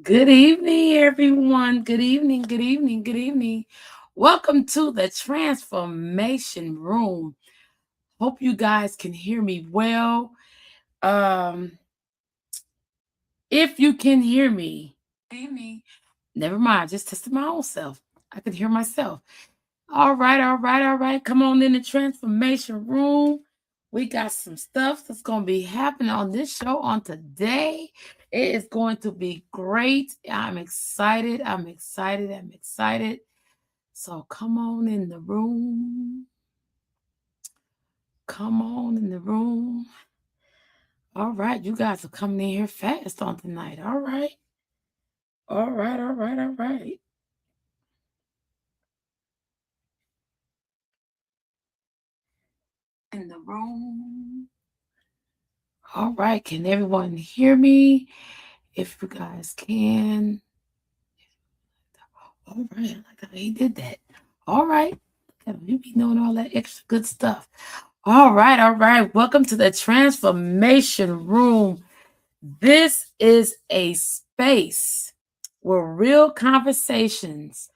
Good evening, everyone. Good evening, good evening, good evening. Welcome to the Transformation Room. Hope you guys can hear me well. Um, if you can hear me, never mind, just testing my own self. I can hear myself. All right, all right, all right. Come on in the Transformation Room. We got some stuff that's going to be happening on this show on today. It is going to be great. I'm excited. I'm excited. I'm excited. So come on in the room. Come on in the room. All right, you guys are coming in here fast on tonight. All right. All right, all right, all right. In the room. All right, can everyone hear me? If you guys can. All right, I like how he did that. All right. You be knowing all that extra good stuff. All right, all right. Welcome to the Transformation Room. This is a space where real conversations,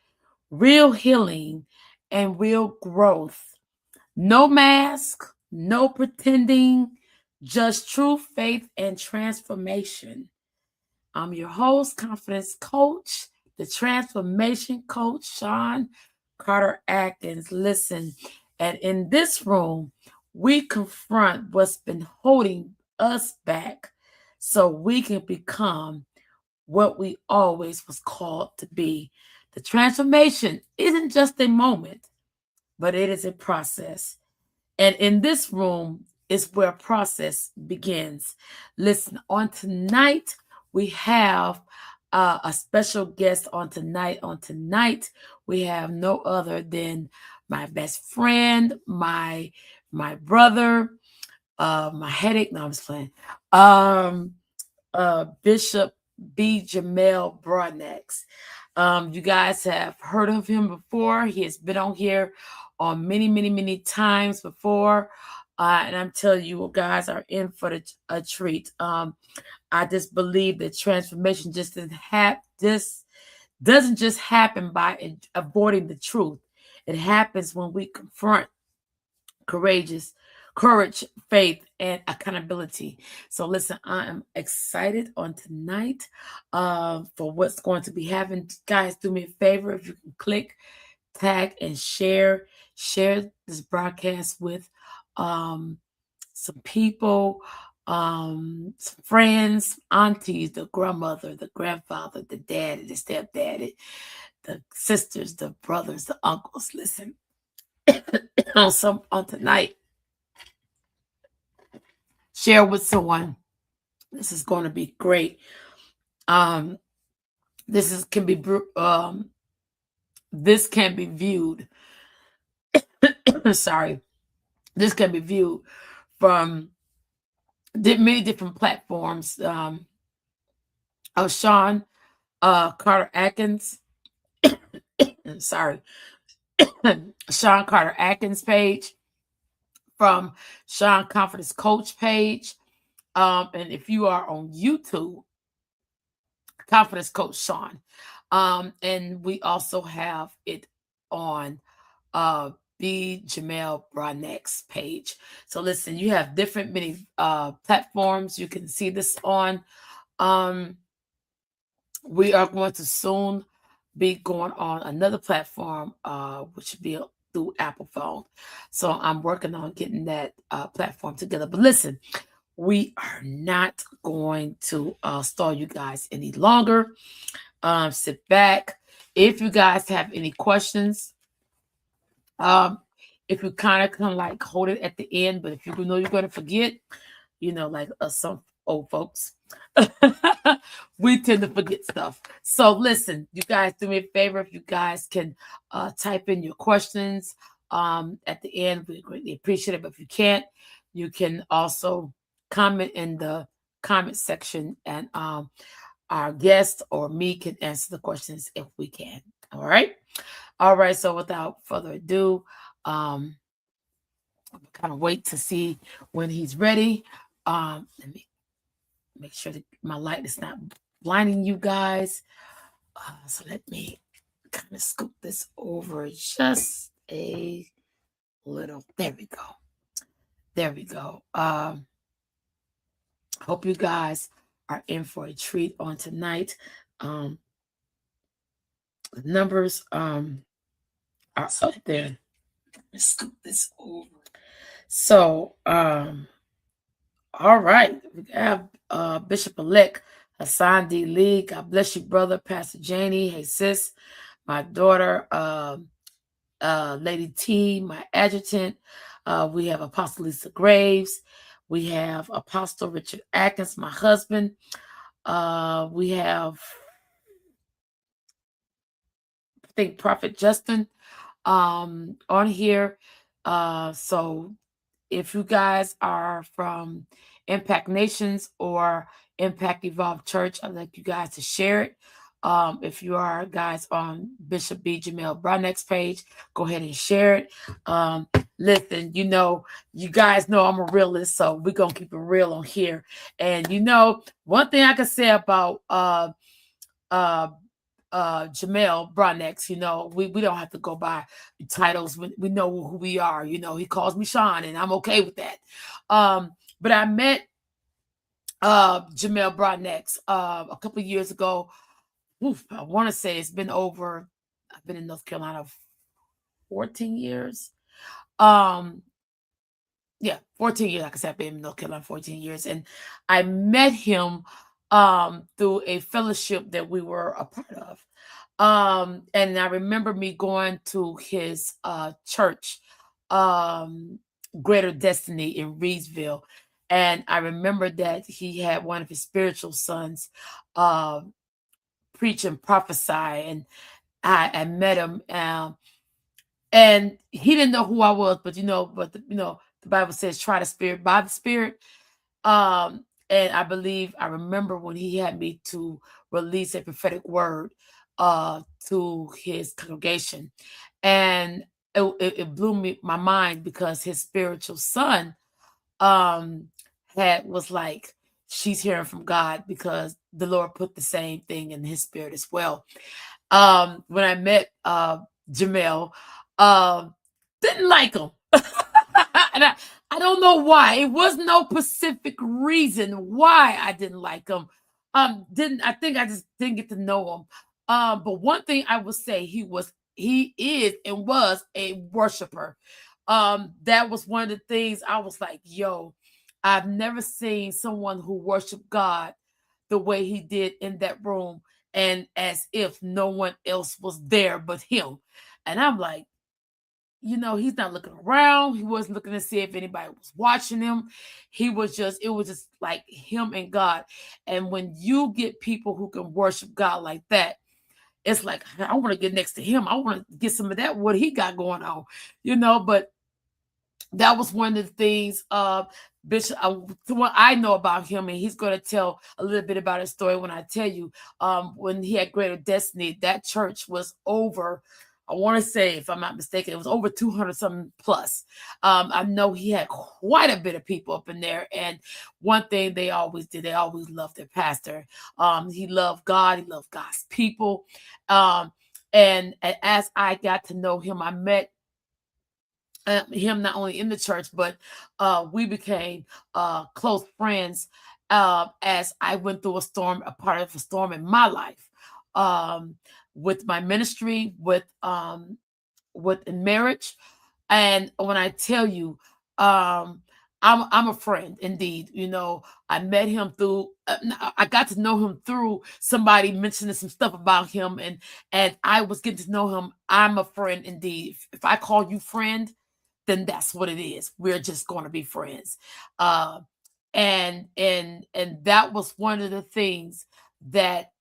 real healing, and real growth. No mask, no pretending, just true faith and transformation. I'm your host, confidence coach, the transformation coach, Shaun Carter Atkins. Listen, and in this room, we confront what's been holding us back so we can become what we always was called to be. The transformation isn't just a moment, but it is a process. And in this room is where process begins. Listen, on tonight, we have a special guest on tonight. On tonight, we have no other than my best friend, my brother, my headache. No, I'm just playing. Um, Bishop B. Jamel Broadnax. You guys have heard of him before. He has been on here on many, many, many times before. And I'm telling you, guys are in for a treat. I just believe that transformation just doesn't just happen by avoiding the truth. It happens when we confront courageous courage, faith, and accountability. So listen, I am excited on tonight for what's going to be happening. Guys, do me a favor if you can click, tag, and share this broadcast with some people, some friends, aunties, the grandmother, the grandfather, the daddy, the stepdaddy, the sisters, the brothers, the uncles. Listen, on tonight, share with someone. This is going to be great. Um, this can be viewed. Sorry, this can be viewed from many different platforms. Of Shaun Carter Atkins. Sorry, Shaun Carter Atkins page, from Shaun Confidence Coach page. And if you are on YouTube, Confidence Coach Shaun. And we also have it on B. Jamel Broadnax page. So listen, you have different many platforms you can see this on. We are going to soon be going on another platform, which will be through Apple phone. So I'm working on getting that platform together. But listen, we are not going to stall you guys any longer. Sit back. If you guys have any questions, if you kind of like hold it at the end, but if you know you're going to forget, like some old folks, we tend to forget stuff. So listen, you guys, do me a favor. If you guys can type in your questions at the end, we greatly appreciate it. But if you can't, you can also comment in the comment section, and our guest or me can answer the questions if we can. All right. All right. So without further ado, I'm kind of wait to see when he's ready. Let me make sure that my light is not blinding you guys. So let me kind of scoop this over just a little. There we go. There we go. Hope you guys are in for a treat on tonight. The numbers are up there. Let's scoop this over. So, all right. We have Bishop-elect Hassan D. Lee. God bless you, brother. Pastor Janie. Hey, sis. My daughter, Lady T, my adjutant. We have Apostle Lisa Graves. We have Apostle Richard Atkins, my husband. We have, I think, Prophet Justin on here. So if you guys are from Impact Nations or Impact Evolved Church, I'd like you guys to share it. If you are guys on Bishop B. Jamel Broadnax page, go ahead and share it. Listen, you guys know I'm a realist, so we're going to keep it real on here. And one thing I can say about Jamel Broadnax, we don't have to go by titles. We know who we are. He calls me Shaun, and I'm okay with that. But I met Jamel Broadnax a couple of years ago. I want to say I've been in North Carolina 14 years. Yeah, 14 years. Like I said, I've been in North Carolina 14 years. And I met him through a fellowship that we were a part of. And I remember me going to his church, Greater Destiny in Reedsville. And I remember that he had one of his spiritual sons preach and prophesy. And I met him. And he didn't know who I was, but the Bible says, try the spirit by the spirit. And I remember when he had me to release a prophetic word to his congregation. And it blew my mind because his spiritual son was like, she's hearing from God, because the Lord put the same thing in his spirit as well. When I met Jamel, didn't like him. And I don't know why. It was no specific reason why I didn't like him. I think I just didn't get to know him. But one thing I would say, he is and was a worshiper. That was one of the things I was like, yo, I've never seen someone who worshiped God the way he did in that room, and as if no one else was there but him. And I'm like, he's not looking around. He wasn't looking to see if anybody was watching him. It was just like him and God. And when you get people who can worship God like that, it's like, I want to get next to him. I want to get some of that, what he got going on, but that was one of the things Bishop, what I know about him, and he's going to tell a little bit about his story when I tell you. When he had Greater Destiny, that church was over, I want to say, if I'm not mistaken, it was over 200 something plus. I know he had quite a bit of people up in there. And one thing they always did, they always loved their pastor. He loved God. He loved God's people. And as I got to know him, I met him not only in the church, but we became close friends as I went through a part of a storm in my life, with my ministry, with marriage. And when I tell you, I'm a friend indeed. I met him through, I got to know him through somebody mentioning some stuff about him, and I was getting to know him. I'm a friend indeed. If I call you friend, then that's what it is. We're just going to be friends. And that was one of the things that,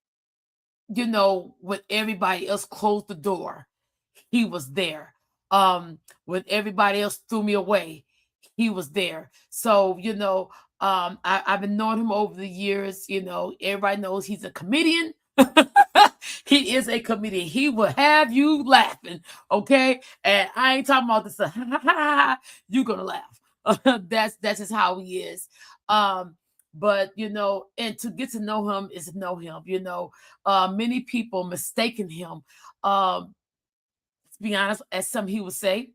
when everybody else closed the door, he was there. When everybody else threw me away, he was there. So, I've been knowing him over the years. Everybody knows he's a comedian. He is a comedian. He will have you laughing, okay? And I ain't talking about this. You're gonna laugh. That's just how he is. but and to get to know him is to know him. Many people mistaken him. To be honest, as some he would say,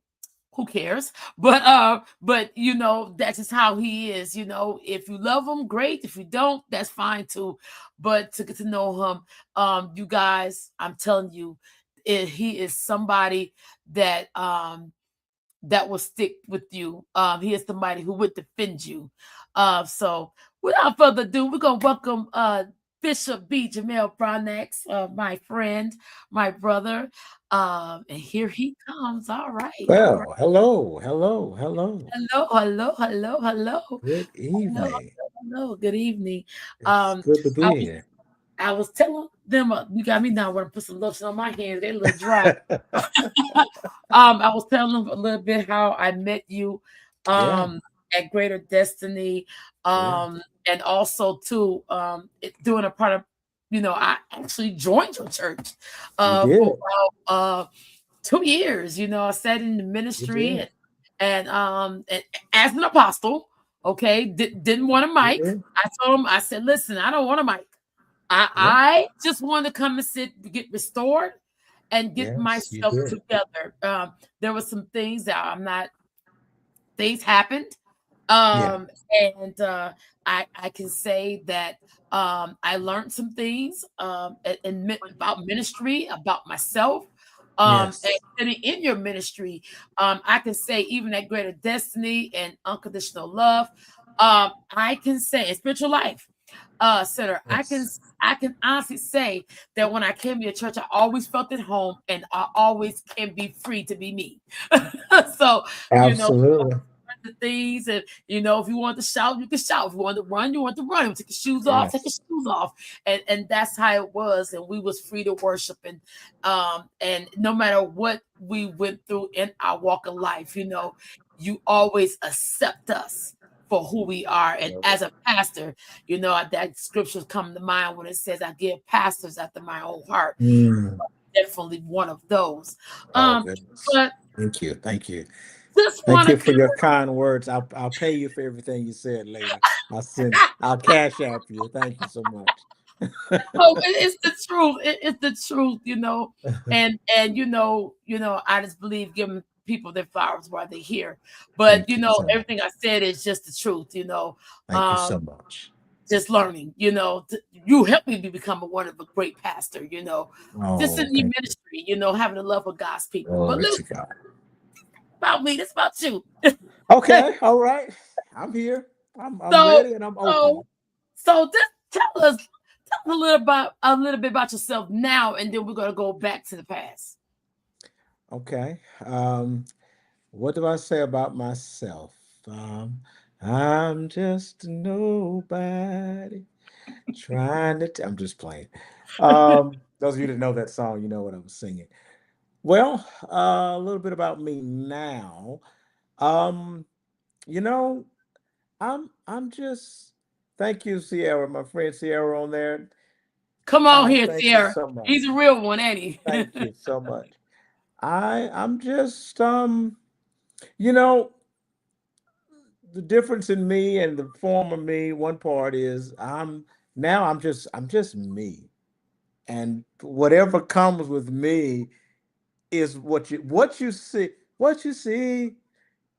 who cares? But that's just how he is. If you love him, great. If you don't, that's fine too. But to get to know him, you guys, I'm telling you, he is somebody that that will stick with you. He is somebody who would defend you. So without further ado, we're gonna welcome Bishop B. Jamel Broadnax, my friend, my brother. And here he comes. All right, all right. Well, hello, hello, hello. Hello, hello, hello, hello, Good hello, evening. hello. Good evening. It's Um, good to I be was here. I was telling them, you got me now. I want to put some lotion on my hands. They're a little dry. I was telling them a little bit how I met you Yeah, at Greater Destiny. yeah, And also too, doing a part of, I actually joined your church you for did. about 2 years. I sat in the You ministry did. and as an apostle, okay, didn't want a You mic. did. I told him, I said, listen, I don't want a mic. I, Yeah. I just want to come and sit, to get restored and get Yes, you myself did. together. There were some things that I'm not, things happened. Yeah. And I can say that I learned some things about ministry, about myself. And Yes. sitting in your ministry, I can say even at Greater Destiny and Unconditional Love, I can say in spiritual life center, Yes. I can honestly say that when I came to your church, I always felt at home and I always can be free to be me. So, you know, Absolutely. the things and if you want to shout, you can shout. If you want to run, you want to run. Take your shoes off, take your Yes. shoes off. And that's how it was. And we was free to worship and no matter what we went through in our walk of life, you always accept us for who we are. And as a pastor, that scriptures come to mind when it says, I give pastors after my own heart. Mm. Definitely one of those. Oh Um, goodness. but Thank you. Thank you. just Thank want you to for your kind words. I'll pay you for everything you said later. I'll cash app you. Thank you so much. oh, it's the truth. It's the truth, and I just believe giving people their flowers while they're here. But Thank you so everything I much. said is just the truth. Thank you Um, so much. just learning. You helped me to become a great pastor. Just in Oh, your thank you. ministry. Having the love of God's people. But Glory look to God. about me. This about you. Okay, all right. I'm here. I'm so, ready and I'm so, open. so, just tell us a little bit about yourself now, and then we're gonna go back to the past. Okay. What do I say about myself? Um, I'm just a nobody trying to. I'm just playing. Those of you that know that song, you know what I was singing. Well, a little bit about me now. Um, you know, I'm just. Thank you, Sierra, my friend Sierra on there. Come on here, Thank you Sierra. so much. He's a real one, ain't he? Thank you so much. I'm just you know, the difference in me and the former me, one part is I'm just me. And whatever comes with me is what you see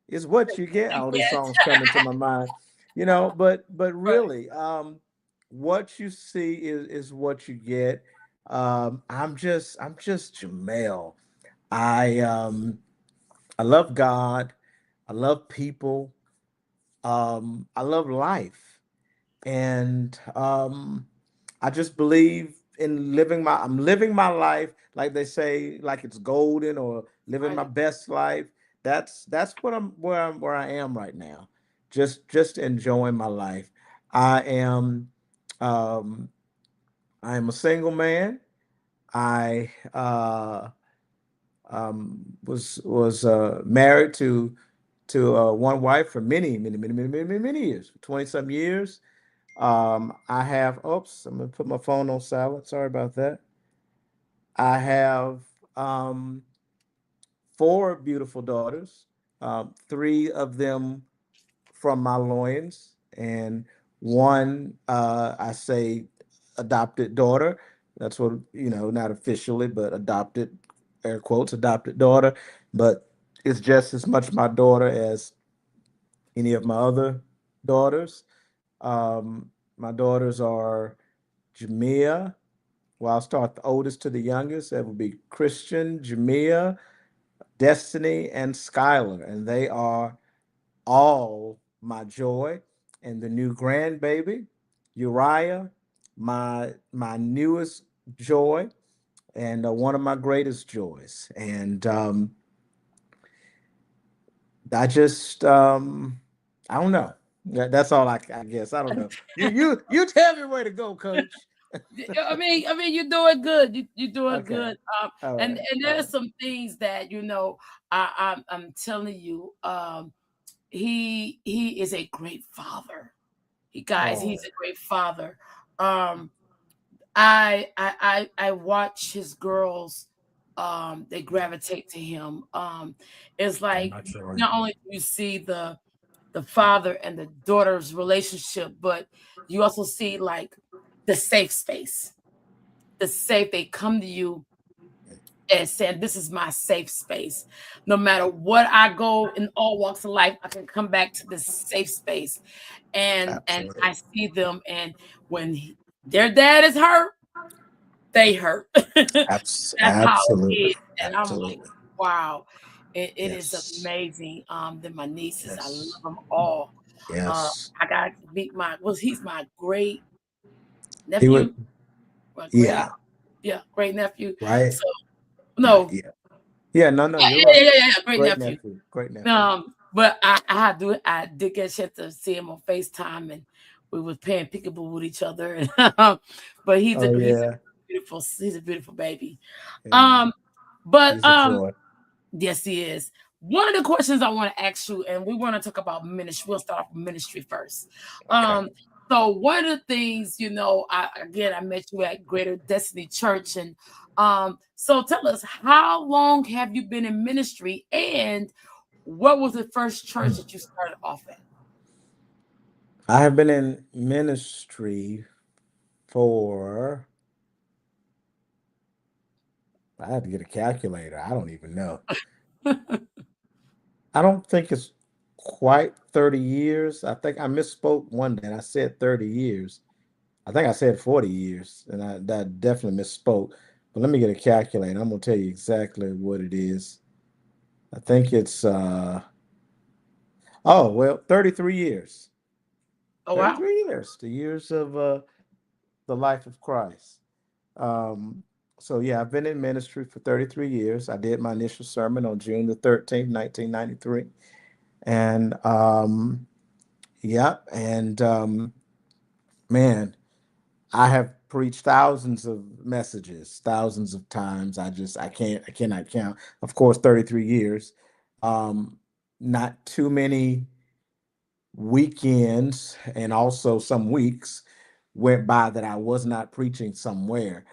is what you get. All these Yes. songs come into my mind. But Right. really, what you see is what you get. I'm just Jamel. I love God. I love people. I love life, and I just believe in I'm living my life like they say, like it's golden, or living my Right. best life. That's what where I am right now. Just enjoying my life. I am um, I am a single man. I was married to one wife for many years, 20 some years. I have, oops, I'm gonna put my phone on silent. Sorry about that. I have um, four beautiful daughters, three of them from my loins, and one, I say adopted daughter. That's what, not officially, but adopted, air quotes, adopted daughter. But it's just as much my daughter as any of my other daughters. My daughters are Jamia. Well, I'll start the oldest to the youngest. That would be Christian, Jamia, Destiny, and Skylar. And they are all my joy. And the new grandbaby, Uriah, my newest joy, and one of my greatest joys. And I don't know. That's all I guess. I don't know. You tell me where to go, Coach. I mean, you're doing good. You're doing Okay. good. All And right. All there's right. some things that I'm telling you. He is a great father. He's Oh, a great father. Um, I watch his girls. They gravitate to him. It's I'm like not sure. not only do you see the father and the daughter's relationship, but you also see like the safe space, the safe. They come to you and saying, "This is my safe space. No matter what I go in all walks of life, I can come back to this safe space." And Absolutely. I see them, and when their dad is hurt, they hurt. That's how it Absolutely. is, and I'm like, Absolutely. wow, it is Yes. amazing. Then my nieces, I love Yes. them all. Uh, Yes. I got to meet he's my great He nephew, would. my great, Yeah. yeah, great nephew. Right. So no, Yeah. Yeah. No. No. yeah, You're yeah, right. yeah, yeah, yeah, great Great nephew. nephew. Great nephew. But I did get a chance to see him on FaceTime, and we was playing peekaboo with each other. And but Oh yeah. he's a beautiful baby. Yeah. Um, but He's a joy. yes, he is. One of the questions I want to ask you, and we want to talk about ministry. We'll start off with ministry first. Okay. Um, so one of the things, I met you at Greater Destiny Church, and so tell us, how long have you been in ministry, and what was the first church that you started off at? I have been in ministry for. I had to get a calculator. I don't even know. I don't think it's quite 30 years. I think I misspoke one day and I said 30 years. I think I said 40 years, and that definitely misspoke. But let me get a calculator. I'm gonna tell you exactly what it is. I think it's 33 years. Oh wow. 33 years. The years of the life of Christ. Um, so yeah, I've been in ministry for 33 years. I did my initial sermon on June the 13th, 1993. And yeah, and man, I have preached thousands of messages, thousands of times. I cannot count. Of course, 33 years. Um, Not too many weekends and also some weeks went by that I was not preaching somewhere.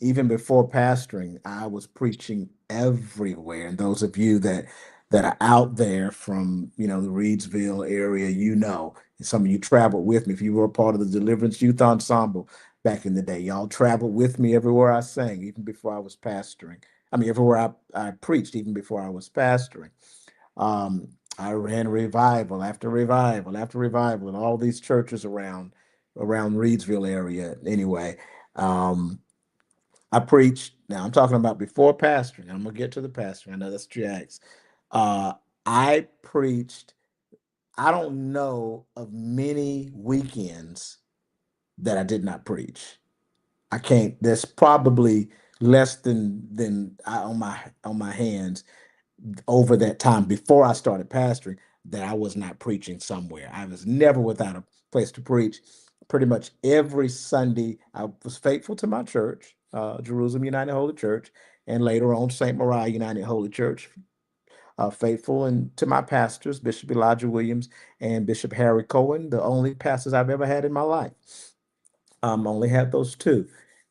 Even before pastoring, I was preaching everywhere. And those of you that are out there from the Reedsville area, some of you traveled with me. If you were a part of the Deliverance Youth Ensemble back in the day, y'all traveled with me everywhere I sang, even before I was pastoring. I mean, everywhere I preached, even before I was pastoring. Um, I ran revival after revival after revival in all these churches around Reedsville area. Anyway, um, I preached. Now I'm talking about before pastoring. I'm gonna get to the pastoring. I know that's Jax. Uh, I preached. I don't know of many weekends that I did not preach. I can't. There's probably less than on my hands over that time before I started pastoring that I was not preaching somewhere. I was never without a place to preach. Pretty much every Sunday, I was faithful to my church, Jerusalem United Holy Church, and later on St. Mariah United Holy Church. Faithful and to my pastors, Bishop Elijah Williams and Bishop Harry Cohen, the only pastors I've ever had in my life. Only had those two,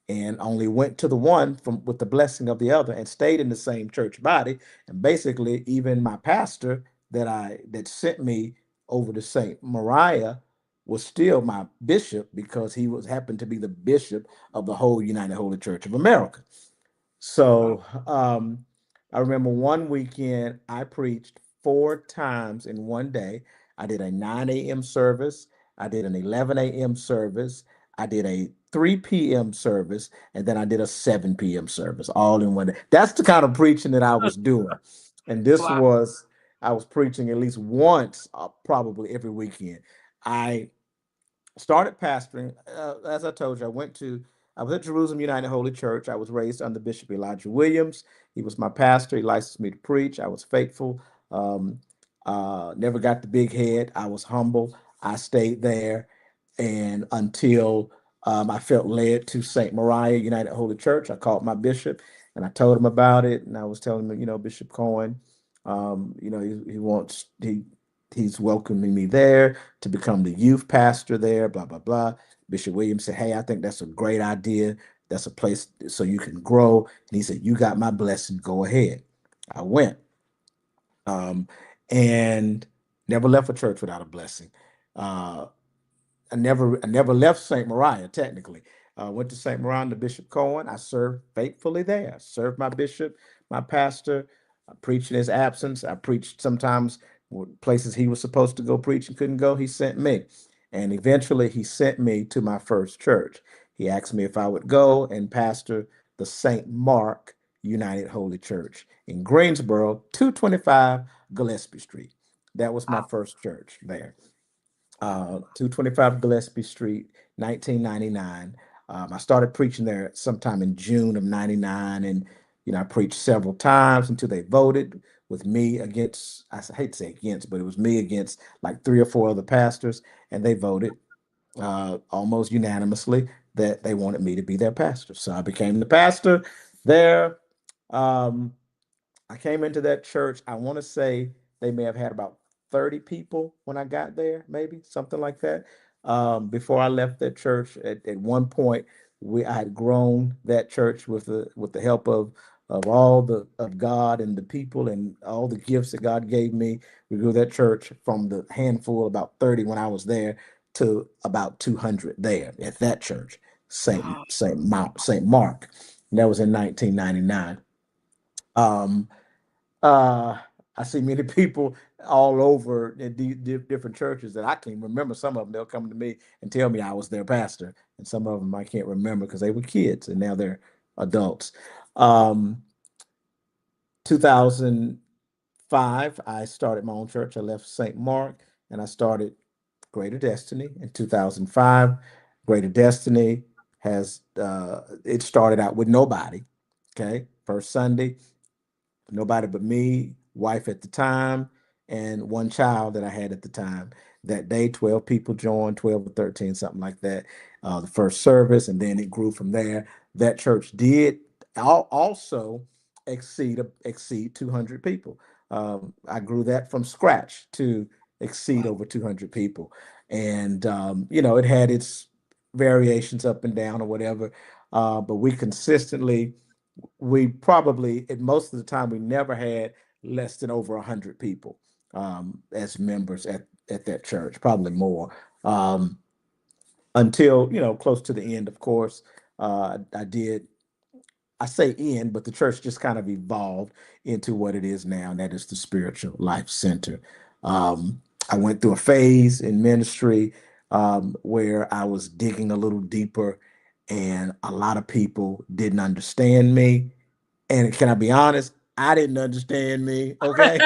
and only went to the one from with the blessing of the other, and stayed in the same church body. And basically, even my pastor that sent me over to Saint Mariah, was still my bishop because he was happened to be the bishop of the whole United Holy Church of America. Wow. So I remember one weekend I preached 4 times in one day. I did a 9 a.m. service, I did an 11 a.m. service, I did a 3 p.m. service, and then I did a 7 p.m. service all in one day. That's the kind of preaching that I was doing. And this Wow. was, I was preaching at least once, probably every weekend. I started pastoring. As I told you, I was at Jerusalem United Holy Church. I was raised under Bishop Elijah Williams. He was my pastor. He licensed me to preach. I was faithful. Um, never got the big head. I was humble. I stayed there, and until I felt led to Saint Mariah United Holy Church, I called my bishop and I told him about it. And I was telling him, Bishop Cohen, he wants he's welcoming me there to become the youth pastor there, blah, blah, blah. Bishop Williams said, "Hey, I think that's a great idea. That's a place so you can grow." And he said, "You got my blessing. Go ahead." I went um, and never left a church without a blessing. Uh, I never left St. Mariah, technically. Went to St. Mariah to Bishop Cohen. I served faithfully there. I served my bishop, my pastor. I preached in his absence. I preached sometimes places he was supposed to go preach and couldn't go. He sent me. And eventually he sent me to my first church. He asked me if I would go and pastor the St. Mark United Holy Church in Greensboro, 225 Gillespie Street. That was my Wow. first church there. 225 Gillespie Street, 1999. I started preaching there sometime in June of 99. And, I preached several times until they voted with me against, I hate to say against, but it was me against like 3 or 4 other pastors. And they voted almost unanimously that they wanted me to be their pastor. So I became the pastor there. Um, I came into that church. I want to say they may have had about 30 people when I got there, maybe something like that. Before I left that church, at one point, I had grown that church with the help of all the of God and the people and all the gifts that God gave me. We grew that church from the handful about 30 when I was there to about 200 there at that church, Wow. Saint Mark. And that was in 1999. Um, uh, I see many people all over in different churches that I can't remember. Some of them, they'll come to me and tell me I was their pastor, and some of them I can't remember because they were kids and now they're adults. Um, 2005, I started my own church. I left St. Mark and I started Greater Destiny in 2005. Greater Destiny it started out with nobody. Okay, first Sunday, nobody but me, wife at the time, and one child that I had at the time. That day, 12 people joined, 12 or 13, something like that, the first service, and then it grew from there. That church did also exceed 200 people. I grew that from scratch to exceed Wow. over 200 people. And, it had its variations up and down or whatever, but we probably, at most of the time, we never had less than over 100 people as members at that church, probably more. Um, until, close to the end, of course, I say end, but the church just kind of evolved into what it is now, and that is the Spiritual Life Center. I went through a phase in ministry where I was digging a little deeper, and a lot of people didn't understand me. And can I be honest? I didn't understand me. Okay.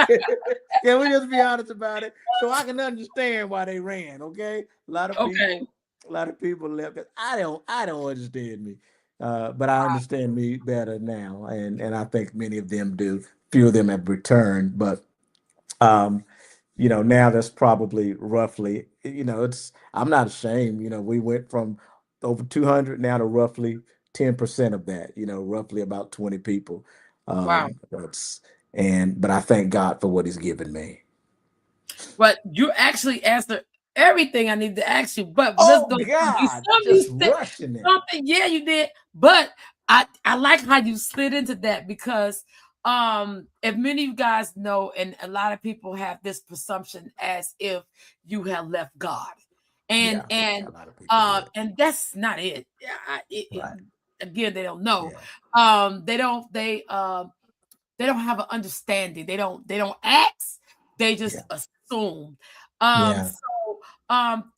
Can we just be honest about it? So I can understand why they ran. Okay. Okay. A lot of people left. I don't understand me. But I understand me better now. And I think many of them do. Few of them have returned. But um, now that's probably roughly, I'm not ashamed. We went from over 200 now to roughly 10% of that, roughly about 20 people. Wow. But I thank God for what he's given me. But you actually answered everything I need to ask you. But let's Oh go. You God, something you just said rushing it. something. Yeah, you did. But I like how you slid into that because if many of you guys know, and a lot of people have this presumption as if you have left God. and Yeah. and A lot of people do it. and that's not it. Right. Again, they don't know. Yeah. They don't. They don't have an understanding. They don't ask. They just Yeah. assume. Yeah. So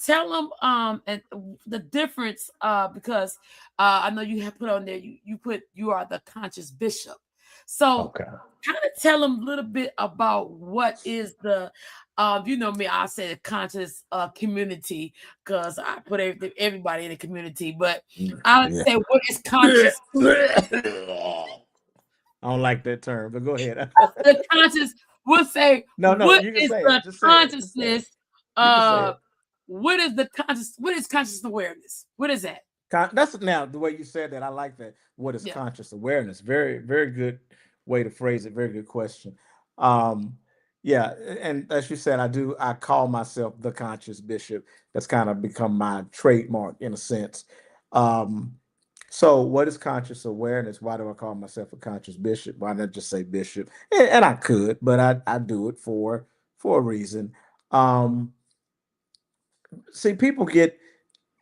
tell them and the difference because I know you have put on there you put you are the conscious bishop. So Okay. kind of tell them a little bit about what is the you know me, I say the conscious community because I put everybody in the community, but I Yeah. say what is conscious. I don't like that term, but go ahead. The conscious we'll say No, no, what you can is say it. the Just say it. Just say it. consciousness You can say uh it. what is conscious awareness, what is that? That's now the way you said that. I like that. What is Yeah. conscious awareness? Very, very good way to phrase it. Very good question. Um, yeah, and as you said, I call myself the conscious bishop. That's kind of become my trademark in a sense. Um, so what is conscious awareness? Why do I call myself a conscious bishop? Why not just say bishop? And I could, but I do it for a reason. Um, See, people get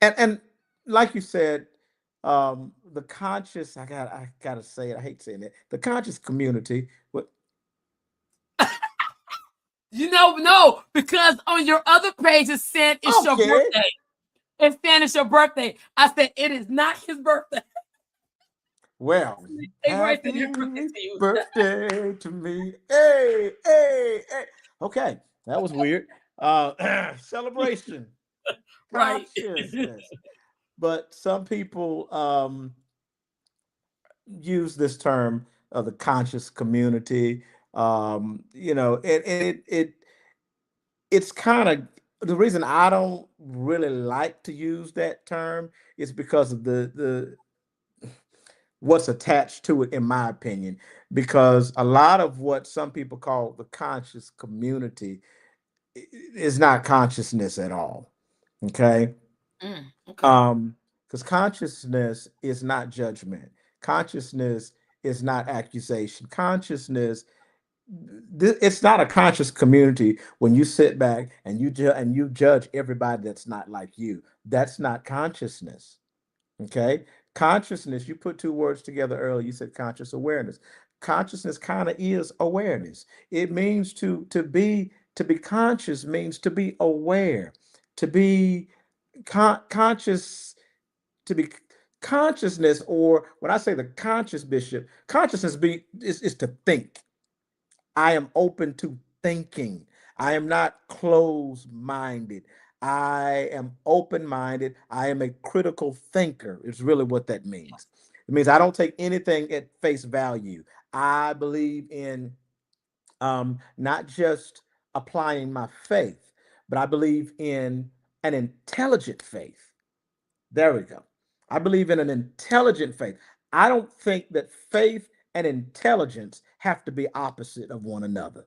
and like you said, the conscious. I gotta say it. I hate saying it. The conscious community. What? You know, no, because on your other page it said it's your Okay. birthday. It's saying it's your birthday. I said it is not his birthday. Well, They right there happy crooked to you. birthday to me. Hey, hey, hey. Okay, that was weird. Celebration, Right. consciousness. But some people use this term of the conscious community. And it's kind of the reason I don't really like to use that term is because of the what's attached to it, in my opinion. Because a lot of what some people call the conscious community is not consciousness at all. Okay. Okay. Because consciousness is not judgment. Consciousness is not accusation. Consciousness, it's not a conscious community when you sit back and you judge everybody that's not like you. That's not consciousness. Okay. Consciousness, you put two words together earlier. You said conscious awareness. Consciousness kind of is awareness. It means to be conscious means to be aware, to be conscious, to be consciousness. Or when I say the conscious bishop, consciousness is to think. I am open to thinking. I am not closed minded. I am open minded. I am a critical thinker, is really what that means. It means I don't take anything at face value. I believe in not just applying my faith, but I believe in an intelligent faith. There we go. I believe in an intelligent faith. I don't think that faith and intelligence have to be opposite of one another.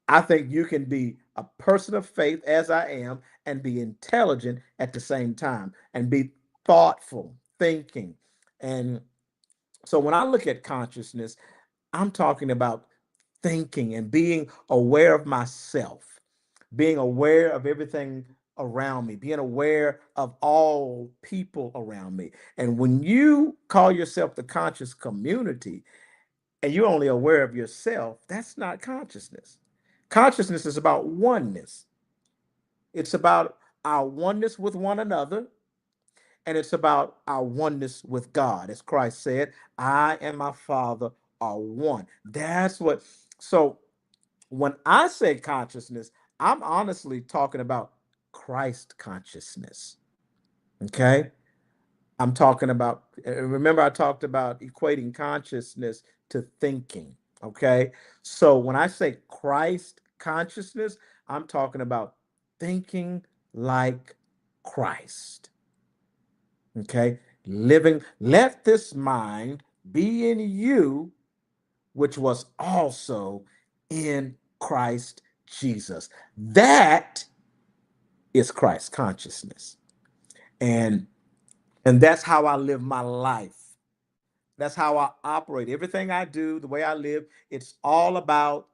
I think you can be a person of faith, as I am, and be intelligent at the same time and be thoughtful, thinking. And so when I look at consciousness, I'm talking about thinking and being aware of myself, being aware of everything around me, being aware of all people around me. And when you call yourself the conscious community and you're only aware of yourself, that's not consciousness. Consciousness is about oneness. It's about our oneness with one another, and it's about our oneness with God. As Christ said, I and my Father are one. That's what. So when I say consciousness, I'm honestly talking about Christ consciousness. Okay. I'm talking about, remember, I talked about equating consciousness to thinking. Okay. So when I say Christ consciousness, I'm talking about thinking like Christ. Okay. Living, let this mind be in you, which was also in Christ Jesus. That is Christ consciousness. And that's how I live my life. That's how I operate. Everything I do, the way I live, it's all about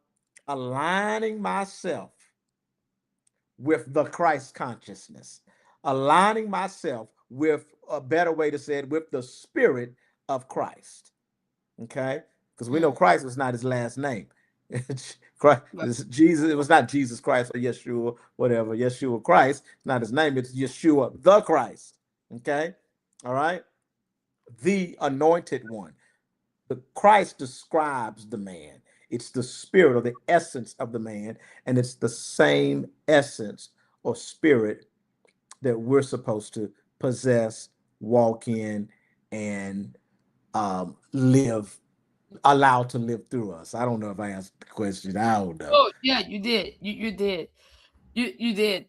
aligning myself with the Christ consciousness, aligning myself with a better way to say it, with the spirit of Christ. Okay, because we know Mm. Christ was not his last name. Christ, Right. Jesus. It was not Jesus Christ or Yeshua, whatever. Yeshua Christ, not his name. It's Yeshua the Christ. Okay, all right. The anointed one. The Christ describes the man. It's the spirit or the essence of the man, and it's the same essence or spirit that we're supposed to possess, walk in, and live, allowed to live through us. I don't know if I answered the question. I don't know. Oh, yeah, you did. You did. You did.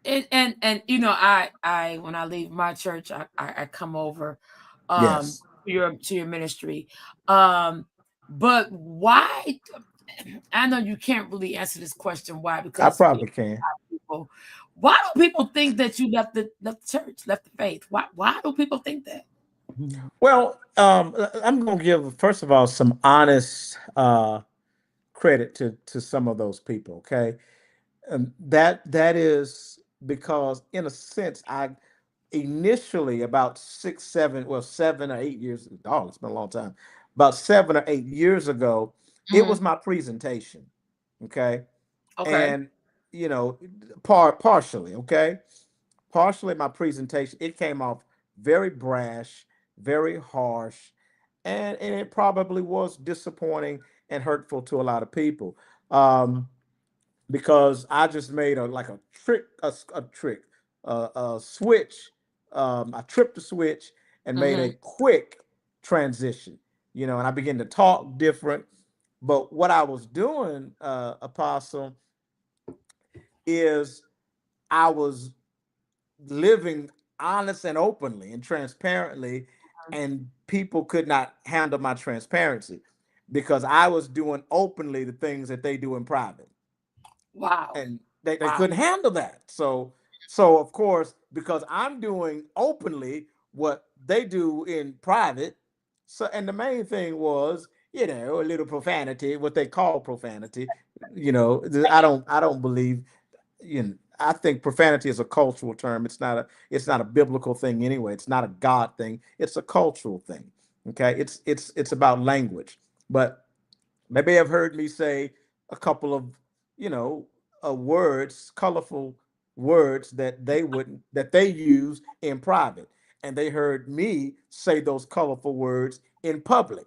And I when I leave my church, I come over Yes, to your ministry. Um but why I know you can't really answer this question why I because probably can. people why do people think that you left the church, left the faith? Why do people think that? Well, I'm going to give, first of all, some honest credit to some of those people. Okay, that is because, in a sense, I initially about 7 or 8 years. Oh, it's been a long time. About 7 or 8 years ago, it was Mhm. my presentation. Okay, Okay. and you know, partially. Okay, partially my presentation. It came off very brash, very harsh, and it probably was disappointing and hurtful to a lot of people. Because I just made a like a trick, a trick, a switch. I tripped the switch and made a Mhm. quick transition. And I began to talk different. But what I was doing, Apostle, is I was living honest and openly and transparently, and people could not handle my transparency because I was doing openly the things that they do in private, Wow. and they Wow. couldn't handle that. So of course, because I'm doing openly what they do in private. So, and the main thing was, a little profanity, what they call profanity. I don't believe, I think profanity is a cultural term. It's not a biblical thing anyway. It's not a God thing. It's a cultural thing. Okay, it's about language. But they may have heard me say a couple of, you know, words, colorful words that they use in private, and they heard me say those colorful words in public.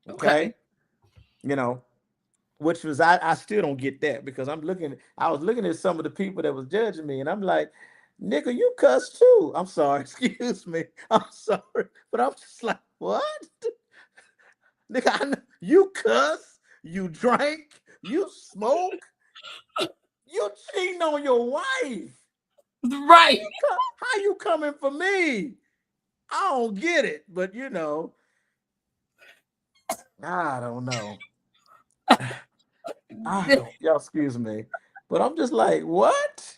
Okay, Okay. you know, which was, I still don't get that, because I was looking at some of the people that was judging me, and I'm like, nigga, you cuss too. I'm sorry, excuse me. I'm sorry. But I'm just like, what? Nigga, you cuss, you drank, you smoke, you cheating on your wife. Right. How you coming for me? I don't get it. But I don't know. I don't, y'all excuse me. But I'm just like, what?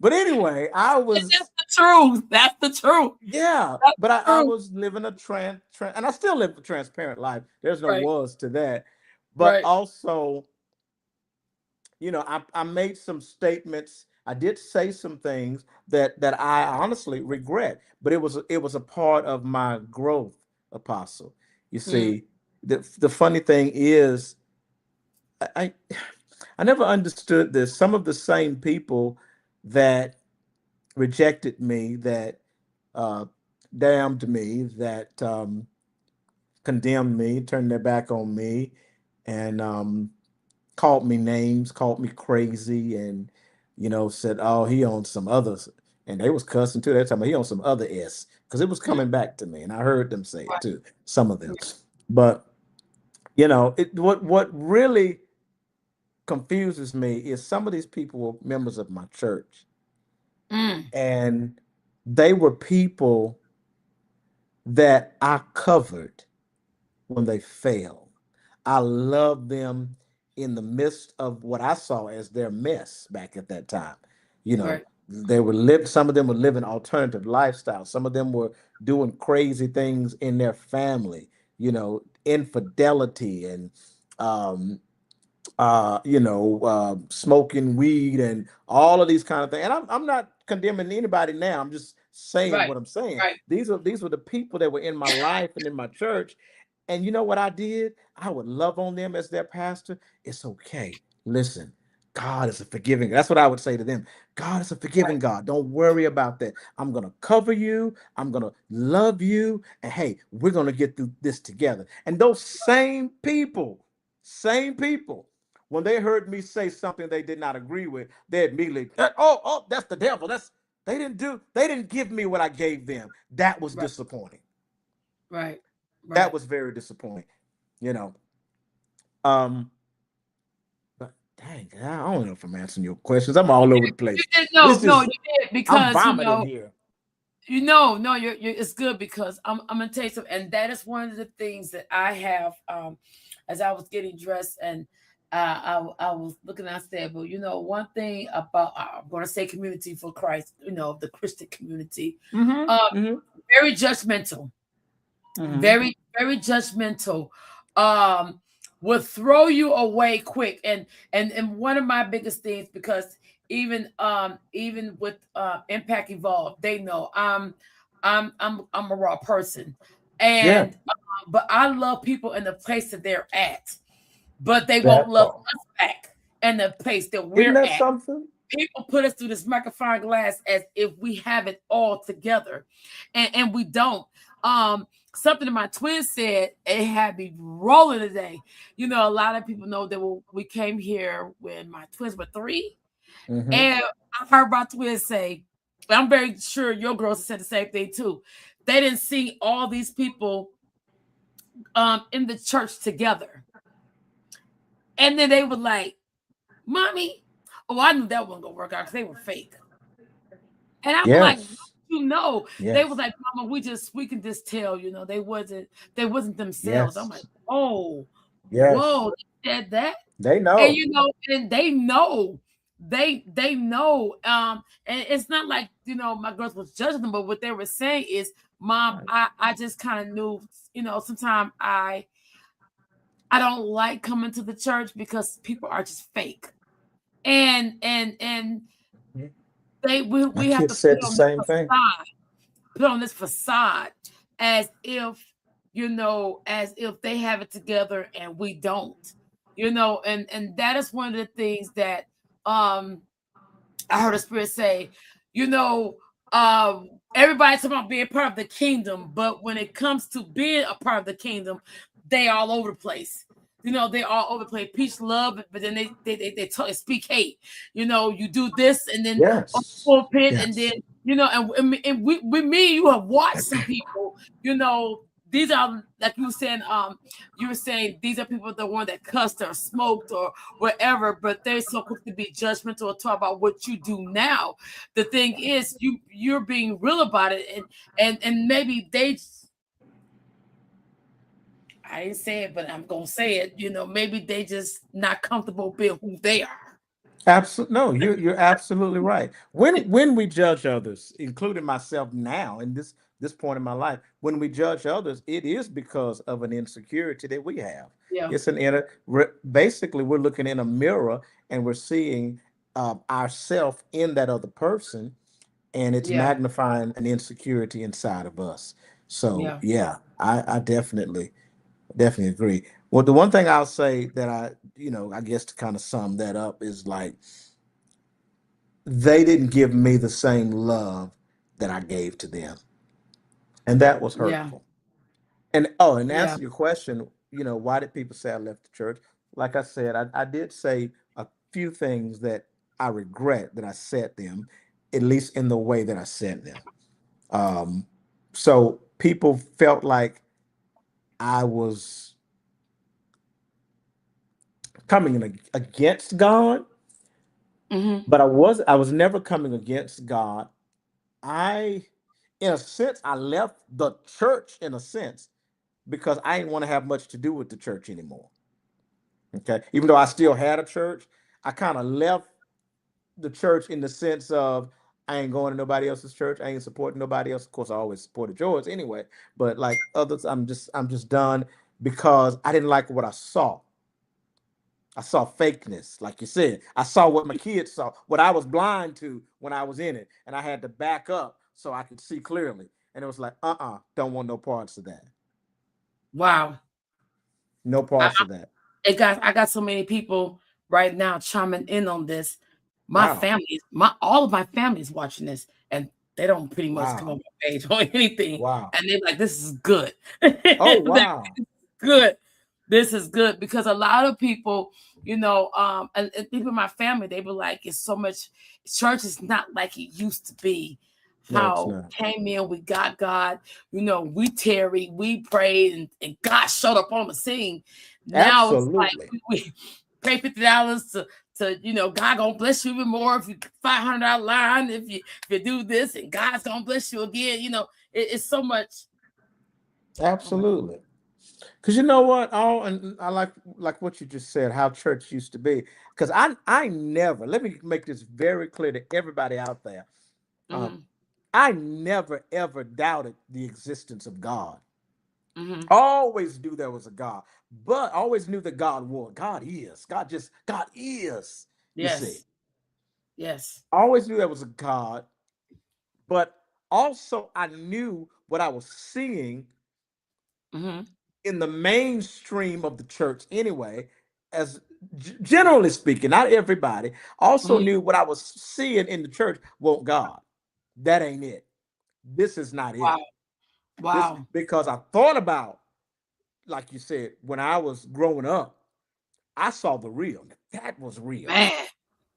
But anyway, I That's was, the truth. That's the truth. yeah, That's but the I truth. was living a and I still live a transparent life. There's no Right. was to that. But Right. also, I made some statements. I did say some things that I honestly regret, but it was a part of my growth, Apostle. You Mm. see, the funny thing is, I I never understood this. Some of the same people that rejected me, that uh, damned me, that condemned me, turned their back on me, and called me names, called me crazy, and said, "Oh, he on some others," and they was cussing too. They talking about he on some other s, because it was Mm. coming back to me, and I heard them say it Right. too. Some of them, but what really confuses me is some of these people were members of my church, Mm. and they were people that I covered when they failed. I loved them in the midst of what I saw as their mess back at that time. You know, Right. some of them were living alternative lifestyles. Some of them were doing crazy things in their family, infidelity, and um, smoking weed and all of these kind of things. And I'm not condemning anybody now. I'm just saying Right. what I'm saying. Right. These were the people that were in my life and in my church. And you know what I did? I would love on them as their pastor. It's okay. Listen, God is a forgiving. That's what I would say to them. God is a forgiving Right. God. Don't worry about that. I'm going to cover you. I'm going to love you. And hey, we're going to get through this together. And those same people, when they heard me say something they did not agree with, they immediately, oh, that's the devil. They didn't give me what I gave them. That was Right. disappointing. Right. That Right. was very disappointing. You know. Um, but dang, I don't know if I'm answering your questions. I'm all over the You place. did, no, It's no, just you did I'm because vomiting here. no, you're it's good because I'm gonna tell you something, and that is one of the things that I have as I was getting dressed and I was looking. I said, well, one thing about I'm gonna say community for Christ, the Christian community, Mm-hmm. um, Mm-hmm. very judgmental, Mm-hmm. very judgmental, um will throw you away quick. And one of my biggest things, because even with Impact Evolve, they know I'm a raw person. Yeah, And but I love people in the place that they're at, but they won't that love part. us back in the place that Isn't we're that at. something? People put us through this magnifying glass as if we have it all together, and we don't. Something that my twins said, it had me rolling today. A lot of people know that we came here when my twins were 3, Mm-hmm. and I heard my twins say, I'm very sure your girls said the same thing too. They didn't see all these people in the church together, and then they were like, "Mommy, oh, I knew that wasn't gonna work out because they were fake." And I'm like, Yes. they was Yes. like, Mama, we can just tell, they wasn't themselves. I'm like, Yes. oh, Yes. whoa, they said that. They And know. and they know. They know. And it's not like, my girls was judging them, but what they were saying is, Mom, Right. I just kind of knew, sometimes I don't like coming to the church because people are just fake. And Mhm. My we have to kids put said the on this same thing. facade, as if they have it together and we don't. And that is one of the things that um I heard the Spirit say, you know, everybody's talking about being part of the kingdom, but when it comes to being a part of the kingdom, they all over the place. They all over the place. Peace, love, but then speak hate. You do this, and then on the Yes. pulpit, and then Yes. and with me, you have watched some people. These are, like you were saying, these are people, the one that cussed or smoked or whatever, but they're so quick to be judgmental or talk about what you do now. The thing is, you're being real about it, and maybe I didn't say it, but I'm gonna say it. Maybe they just not comfortable being who they are. Absolutely. No, you're absolutely right. When we judge others, including myself now in this point in my life, when we judge others, it is because of an insecurity that we have. Yeah, It's an inner. Basically, we're looking in a mirror and we're seeing ourself in that other person, and it's yeah, magnifying an insecurity inside of us. So yeah, yeah, I definitely agree. Well, the one thing I'll say that I guess to kind of sum that up is like they didn't give me the same love that I gave to them. And that was yeah, hurtful. And yeah, answer your question, why did people say I left the church? Like I said, I did say a few things that I regret that I said them, at least in the way that I said them. Um, so people felt like I was coming against God, hmm, but I was never coming against God. I, in a sense, I left the church in a sense because I didn't want to have much to do with the church anymore. Okay. Even though I still had a church, I kind of left the church in the sense of I ain't going to nobody else's church. I ain't supporting nobody else. Of course, I always supported yours anyway. But like others, I'm just done because I didn't like what I saw. I saw fakeness, like you said. I saw what my kids saw, what I was blind to when I was in it, and I had to back up so I could see clearly. And it was like, don't want no parts of that. Wow. No I, parts of that. I got so many people right now chiming in on this. My Wow. family, my all of my family is watching this, and they don't pretty much come Wow. on my page or anything, Wow. and they're like, "This is good." Oh, They're wow. good. This is good because a lot of people, and people in my family, they were like, it's so much, church is not like it used to be. No, it's How not. came in, we got God, we tarried, we prayed, and God showed up on the scene. Now it's like Absolutely. we pay $50 to God gonna bless you even more if you $500 line if you do this, and God's gonna bless you again. It's so much. Oh my Absolutely. Because you know what? And I like what you just said, how church used to be. Because I never, let me make this very clear to everybody out there. Um, God. I never ever doubted the existence of God. Hmm. Always knew there was a God, but always knew that God was. God is. God is. You see, Yes. Yes. always knew there was a God, but also I knew what I was seeing Hmm. in the mainstream of the church anyway, as generally speaking, not everybody, also Hmm. knew what I was seeing in the church won't God. That ain't it. This is not Wow. it. This Wow. because I thought about, like you said, when I was growing up, I saw the real. That was real. Man.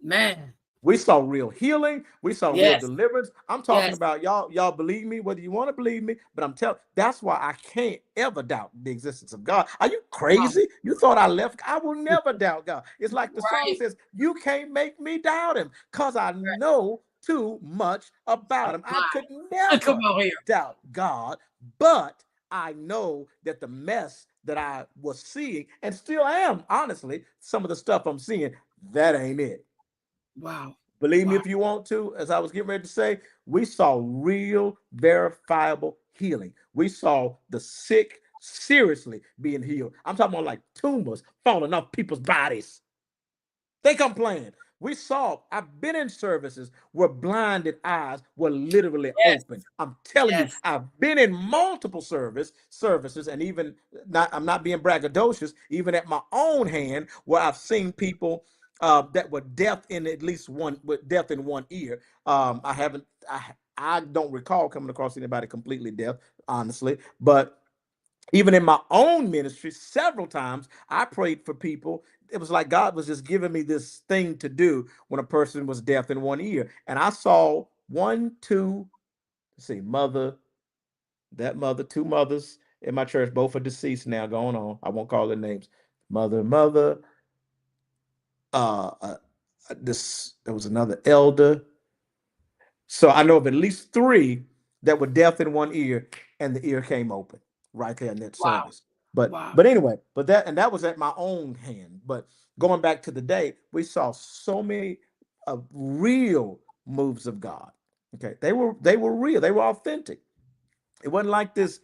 Man. We saw real healing. We saw real Yes. deliverance. I'm talking Yes. about y'all. Y'all believe me, whether you want to believe me, but I'm telling. That's why I can't ever doubt the existence of God. Are you Wow. crazy? You thought I left? I will never doubt God. It's like the song Right. says, "You can't make me doubt Him, cause I know too much about Him." I could Come never on here. doubt God, but I know that the mess that I was seeing and still am, honestly, some of the stuff I'm seeing, that ain't it. Wow. Believe me Wow. if you want to, as I was getting ready to say, we saw real, verifiable healing. We saw the sick seriously being healed. I'm talking about like tumors falling off people's bodies. Think I'm playing. We saw, I've been in services where blinded eyes were literally Yes. open. I'm telling you, Yes. I've been in multiple services, and even not, I'm not being braggadocious, even at my own hand, where I've seen people that were deaf in at least one, with deaf in one ear. I haven't, I don't recall coming across anybody completely deaf, honestly, but even in my own ministry, several times I prayed for people. It was like God was just giving me this thing to do when a person was deaf in one ear. And I saw one, two, let's see, two mothers in my church, both are deceased now, going on. I won't call their names. Mother, uh, uh this, there was another elder. So I know of at least three that were deaf in one ear, and the ear came open right there in that Wow. service. But Wow. but anyway, but that was at my own hand. But going back to the day, we saw so many real moves of God. Okay, they were real. They were authentic. It wasn't like this.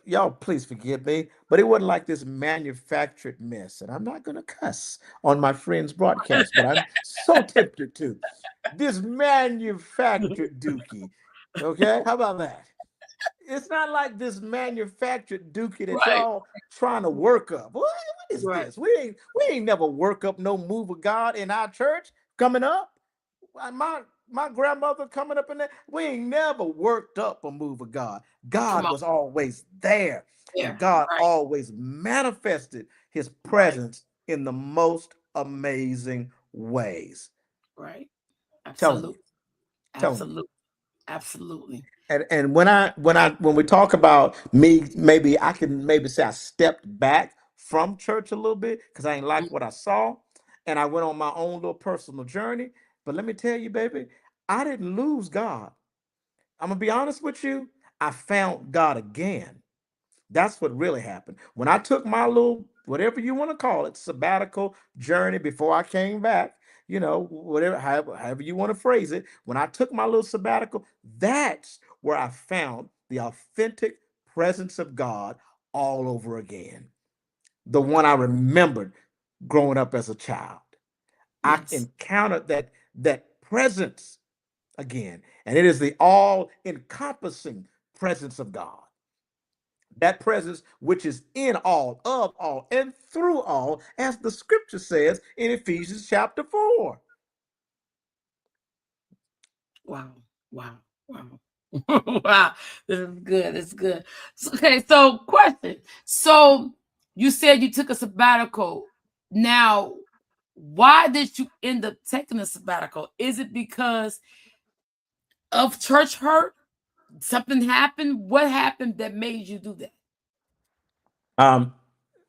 Y'all, please forgive me, but it wasn't like this manufactured mess. And I'm not gonna cuss on my friend's broadcast, but I'm so tempted to this manufactured dookie. Okay, how about that? It's not like this manufactured dookie that Right. y'all trying to work up. What is Right. this? We ain't never work up no move of God in our church coming up. My grandmother coming up in there, we ain't never worked up a move of God. Come God on was always there, and here. God Right. always manifested His Right. presence in the most amazing ways. Right. Telling you, Absolutely. telling you. Absolutely. Absolutely. And when we talk about me, maybe I can maybe say I stepped back from church a little bit because I ain't Mm. like what I saw, and I went on my own little personal journey. But let me tell you, baby, I didn't lose God. I'm gonna be honest with you. I found God again. That's what really happened. When I took my little, whatever you want to call it, sabbatical journey before I came back, whatever, however you want to phrase it, when I took my little sabbatical, that's where I found the authentic presence of God all over again. The one I remembered. growing up as a child. I Yes. encountered that presence again, and it is the all-encompassing presence of God. That presence which is in all, of all, and through all, as the scripture says in Ephesians chapter 4. Wow. Wow. Wow. Wow. This is good. It's good. Okay, so question. So you said you took a sabbatical. Now, why did you end up taking a sabbatical? Is it because of church hurt? Something happened? What happened that made you do that? Um,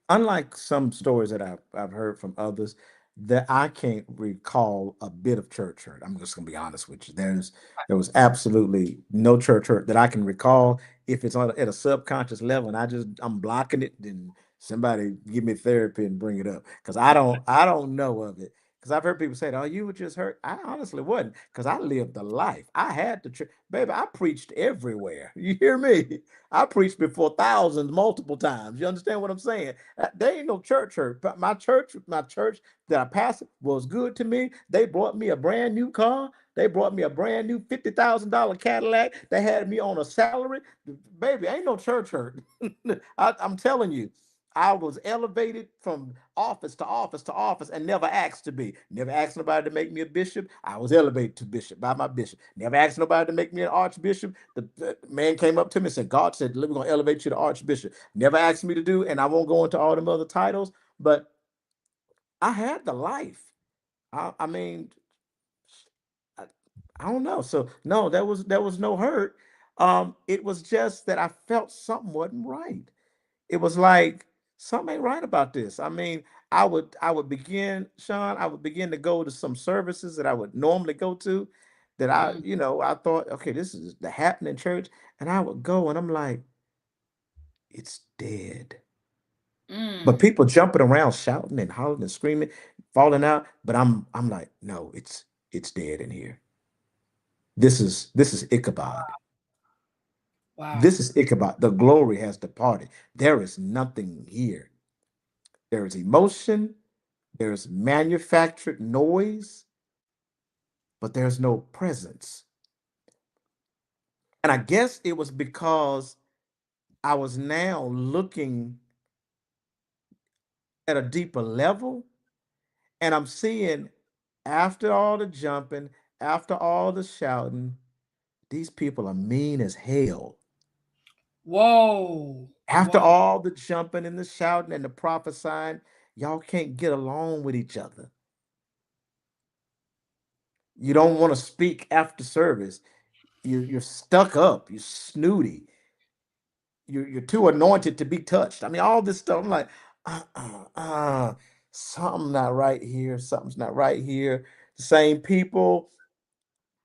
Unlike some stories that I've heard from others, that I can't recall a bit of church hurt. I'm just gonna be honest with you. There was absolutely no church hurt that I can recall. If it's on at a subconscious level and I'm blocking it, then somebody give me therapy and bring it up because I don't know of it. Because I've heard people say, "Oh, you were just hurt." I honestly wasn't because I lived the life. I had the church, baby. I preached everywhere. You hear me? I preached before thousands multiple times. You understand what I'm saying? There ain't no church hurt. But my church that I pastored was good to me. They brought me a brand new car. They brought me a brand new $50,000 Cadillac. They had me on a salary. Baby, ain't no church hurt. I'm telling you. I was elevated from office to office to office and never asked to be. Never asked nobody to make me a bishop. I was elevated to bishop by my bishop. Never asked nobody to make me an archbishop. The man came up to me and said, God said, we're going to elevate you to archbishop. Never asked me to do, and I won't go into all them other titles, but I had the life. I mean, I, I don't know. So no, there was no hurt. It was just that I felt something wasn't right. It was like something ain't right about this. I mean, I would begin, Shaun, I would begin to go to some services that I would normally go to that Mm, I thought, okay, this is the happening church. And I would go and I'm like, it's dead. But mm. people jumping around, shouting and hollering and screaming, falling out. But I'm like, no, it's dead in here. This is Ichabod. Wow. This is Ichabod. The glory has departed. There is nothing here. There is emotion, there's manufactured noise, but there's no presence. And I guess it was because I was now looking at a deeper level and I'm seeing after all the jumping, after all the shouting, these people are mean as hell. Whoa. After Whoa. all the jumping and the shouting and the prophesying, y'all can't get along with each other. You don't want to speak after service. You're stuck up. You're snooty. You're too anointed to be touched. I mean, all this stuff. I'm like, uh, uh, uh, something not right here. Something's not right here. The same people.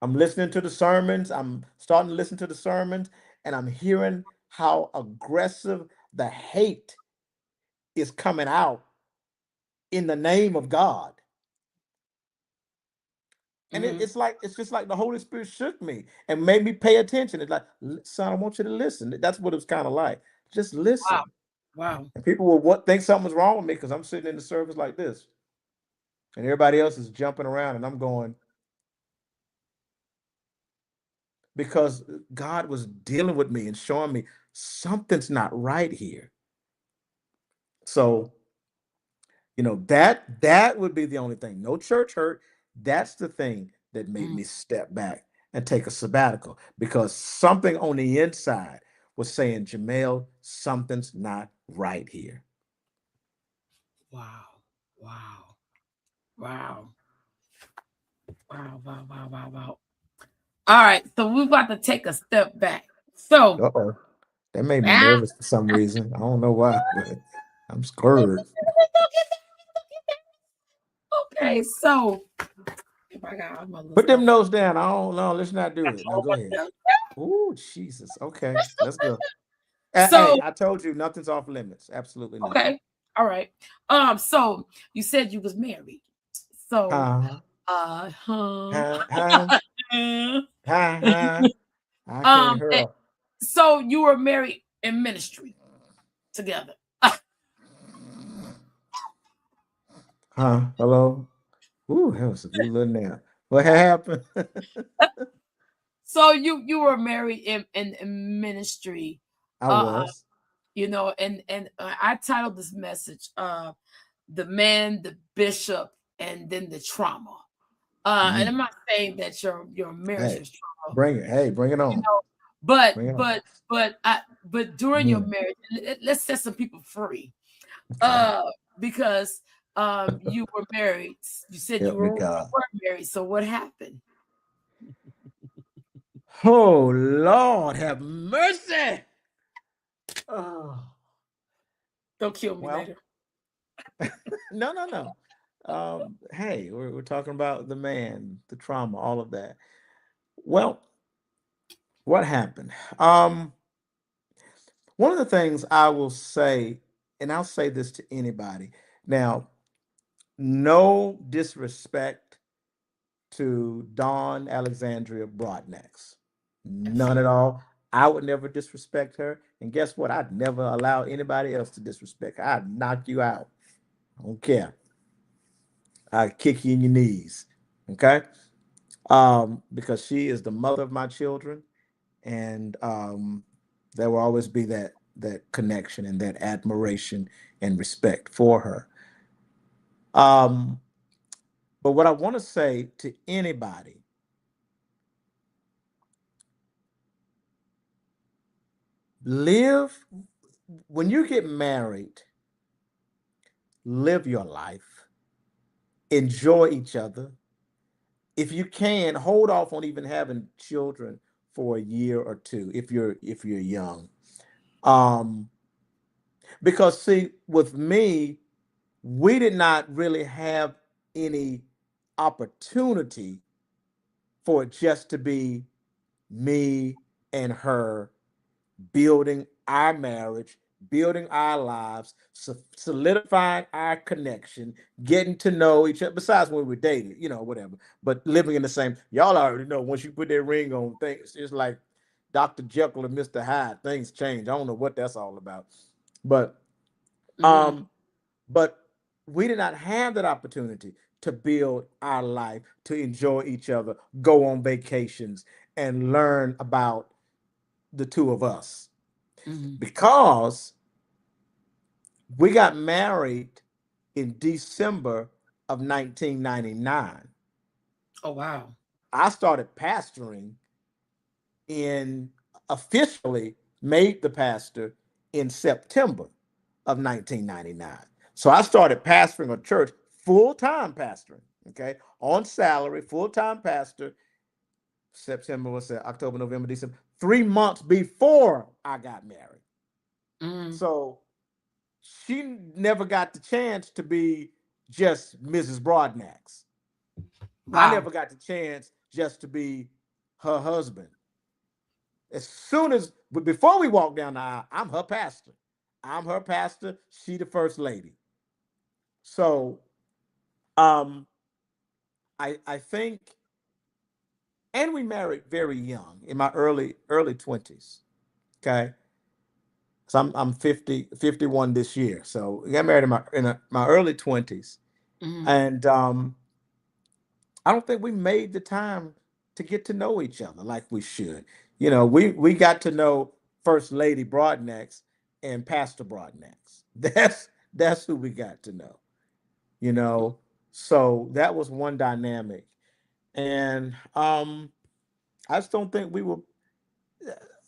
I'm listening to the sermons. I'm starting to listen to the sermons, and I'm hearing how aggressive the hate is coming out in the name of God. And Hmm. it's just like the Holy Spirit shook me and made me pay attention. It's like, son, I want you to listen. That's what it was kind of like. Just Wow. listen. Wow. And people will think something's wrong with me because I'm sitting in the service like this, and everybody else is jumping around, and I'm going because God was dealing with me and showing me something's not right here. So that would be the only thing. No church hurt. That's the thing that made Mm. me step back and take a sabbatical because something on the inside was saying, Jamel, something's not right here. Wow. Wow. Wow. Wow. Wow. Wow. Wow. Wow. All right. So we're about to take a step back. So, Uh-oh. That made me ah, nervous for some reason. I don't know why, but I'm scared. okay. So, if I got all my little Put them stuff. notes down. I don't know. Let's not do it. Now go ahead. Oh, Jesus. Okay, let's go. Hey, So, I told you nothing's off limits. Absolutely nothing. okay. All right. So you said you was married. So, Huh? huh. Huh? Huh? Huh? Huh? I can't Eh, hurl. so you were married in ministry together. Huh? Hello? Ooh, that was a good little nap. What happened? So you were married in ministry, I uh, was. and I titled this message, "The Man, the Bishop, and then the Trauma." And I'm Mm. not saying that your marriage Hey, was trauma, bring it. Hey, bring it you on. know, but Bring it on. but but but during your Mm. marriage, let's set some people free, Okay. uh, because you were married. You said Help me, you God. were married. So what happened? Oh, Lord, have mercy. Oh, Don't kill me well, later. no, no, no. Hey, we're talking about the man, the trauma, all of that. Well, what happened? One of the things I will say, and I'll say this to anybody now, no disrespect to Dawn Alexandria Broadnax. None at all. I would never disrespect her. And guess what? I'd never allow anybody else to disrespect her. I'd knock you out. I don't care. I'd kick you in your knees. Okay? Because she is the mother of my children. And there will always be that connection and that admiration and respect for her. Um, but what I want to say to anybody, live when you get married, live your life, enjoy each other. If you can, hold off on even having children for a year or two if you're young. Um, because see, with me, we did not really have any opportunity for it just to be me and her building our marriage, building our lives, solidifying our connection, getting to know each other. Besides when we dated, whatever. But living in the same, y'all already know once you put that ring on, things it's like Dr. Jekyll and Mr. Hyde. Things change. I don't know what that's all about, but Hmm. um, but we did not have that opportunity to build our life, to enjoy each other, go on vacations, and learn about the two of us Hmm. because we got married in December of 1999. Oh wow. I started pastoring in officially made the pastor in September of 1999. So I started pastoring a church, full-time pastoring, okay, on salary, full-time pastor. September, what's that? October, November, December, 3 months before I got married. Hmm. So she never got the chance to be just Mrs. Broadnax. I Wow. never got the chance just to be her husband. As soon as, but before we walk down the aisle, I'm her pastor. I'm her pastor. She the first lady. So, um, I think, and we married very young in my early 20s. Okay, so I'm 51 this year. So we got married in my early 20s, Hmm. and I don't think we made the time to get to know each other like we should. We got to know First Lady Broadnax and Pastor Broadnax. That's who we got to know. You know, so that was one dynamic, and I just don't think we were.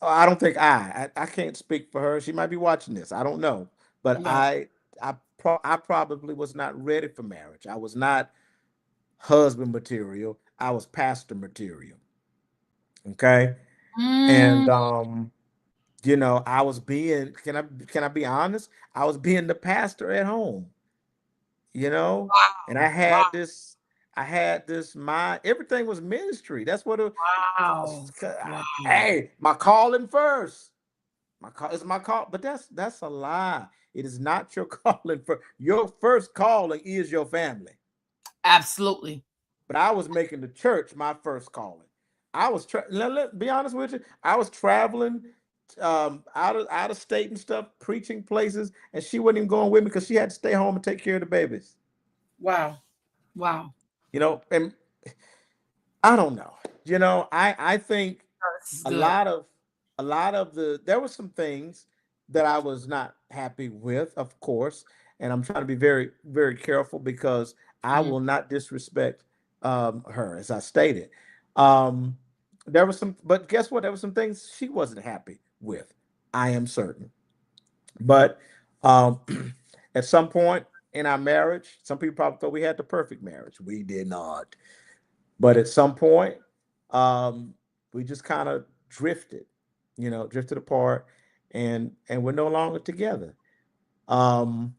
I don't think I can't speak for her. She might be watching this. I don't know, but Right. I probably was not ready for marriage. I was not husband material. I was pastor material. Okay. And Mm. I was being, can I be honest? I was being the pastor at home, you know, and Wow. Wow. I had this my everything was ministry. That's what Wow. Wow. hey, my calling first. My call is my call, but that's a lie. It is not your calling for your first calling is your family. Absolutely. But I was making the church my first calling. I was let be honest with you. I was traveling out of state and stuff, preaching places, and she wasn't even going with me because she had to stay home and take care of the babies. Wow. Wow. And I don't know. I think Oh, this is a good. lot of there were some things that I was not happy with, of course, and I'm trying to be very very careful because I Mhm. will not disrespect her, as I stated. Um, there was some, but guess what? There were some things she wasn't happy with. I am certain, but um, at some point in our marriage, some people probably thought we had the perfect marriage. We did not. But at some point, um, we just kind of drifted, drifted apart, and we're no longer together. Um,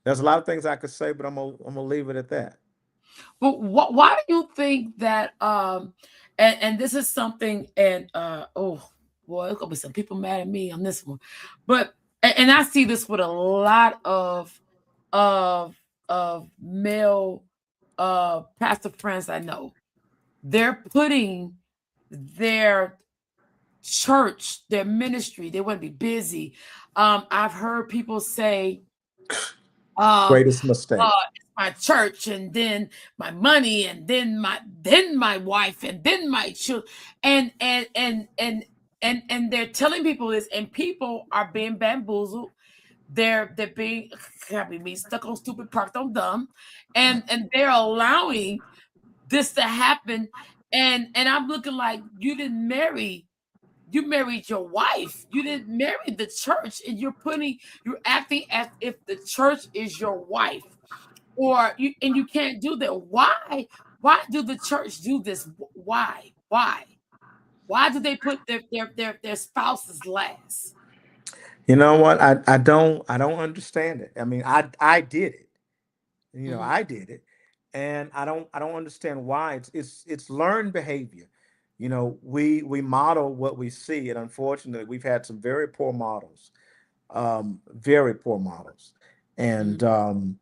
there's a lot of things I could say, but I'm gonna leave it at that. But why do you think that and this is something and oh boy, there's gonna be some people mad at me on this one. But and I see this with a lot of male pastor friends I know. They're putting their church, their ministry, they want to be busy. I've heard people say, um, Greatest mistake. it's my church, and then my money, and then my wife, and then my children, and they're telling people this, and people are being bamboozled. They're being me stuck on stupid, parked on dumb, and they're allowing this to happen. And I'm looking like you married your wife. You didn't marry the church, and you're acting as if the church is your wife, or you can't do that. Why do the church do this? Why do they put their spouses last? You know what? I don't understand it. I mean, I did it. Mhm. I did it, and I don't understand why. It's learned behavior. We model what we see, and unfortunately, we've had some very poor models, and Mhm. um,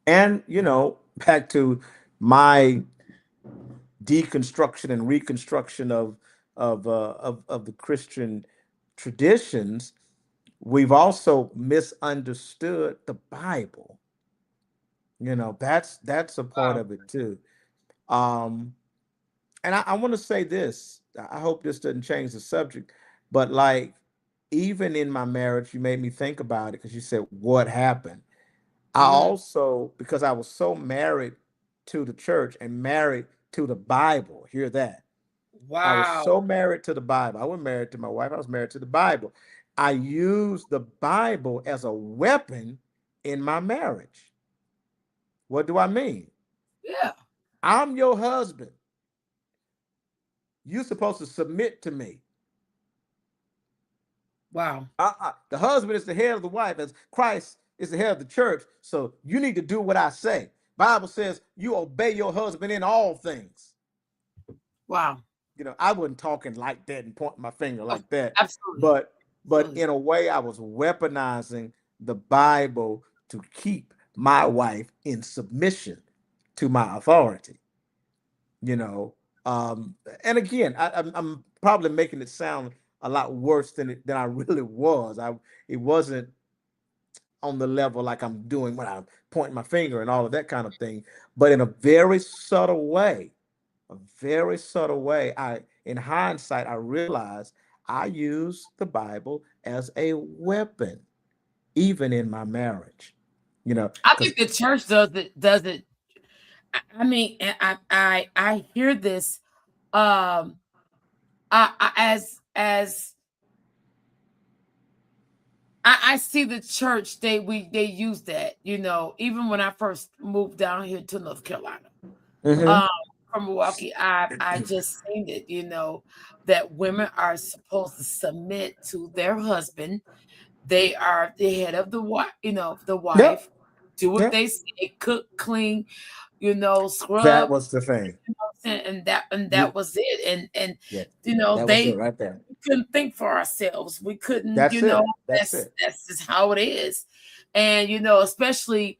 and back to my deconstruction and reconstruction of the Christian traditions. We've also misunderstood the Bible. That's a part Wow. of it too. Um, and I want to say this. I hope this doesn't change the subject, but like, even in my marriage, you made me think about it because you said what happened. I Mhm. also, because I was so married to the church and married to the Bible, hear that. I was Wow. so married to the Bible. I wasn't married to my wife, I was married to the Bible. I used the Bible as a weapon in my marriage. What do I mean? Yeah. I'm your husband. You're supposed to submit to me. Wow. The husband is the head of the wife, as Christ is the head of the church. So you need to do what I say. Bible says you obey your husband in all things. Wow. I wasn't talking like that and pointing my finger Of- like that, Absolutely. but Absolutely. in a way, I was weaponizing the Bible to keep my wife in submission to my authority. You know, and again, I'm probably making it sound a lot worse than I really was. It wasn't on the level like I'm doing when I'm pointing my finger and all of that kind of thing, but in a very subtle way, I, in hindsight, I realized I used the Bible as a weapon, even in my marriage. I Because think the church does it. I mean, and I hear this as I see the church, they use that, even when I first moved down here to North Carolina, hmm um, from Milwaukee, I just seen it, that women are supposed to submit to their husband. They are the head of the yep, wife, do what yep, they say, cook, clean, that scrub, was the thing. and that You was it. And Yeah, that was it they right there. we couldn't think for ourselves. We couldn't, That's it. That's that's it. that's just how it is. And especially,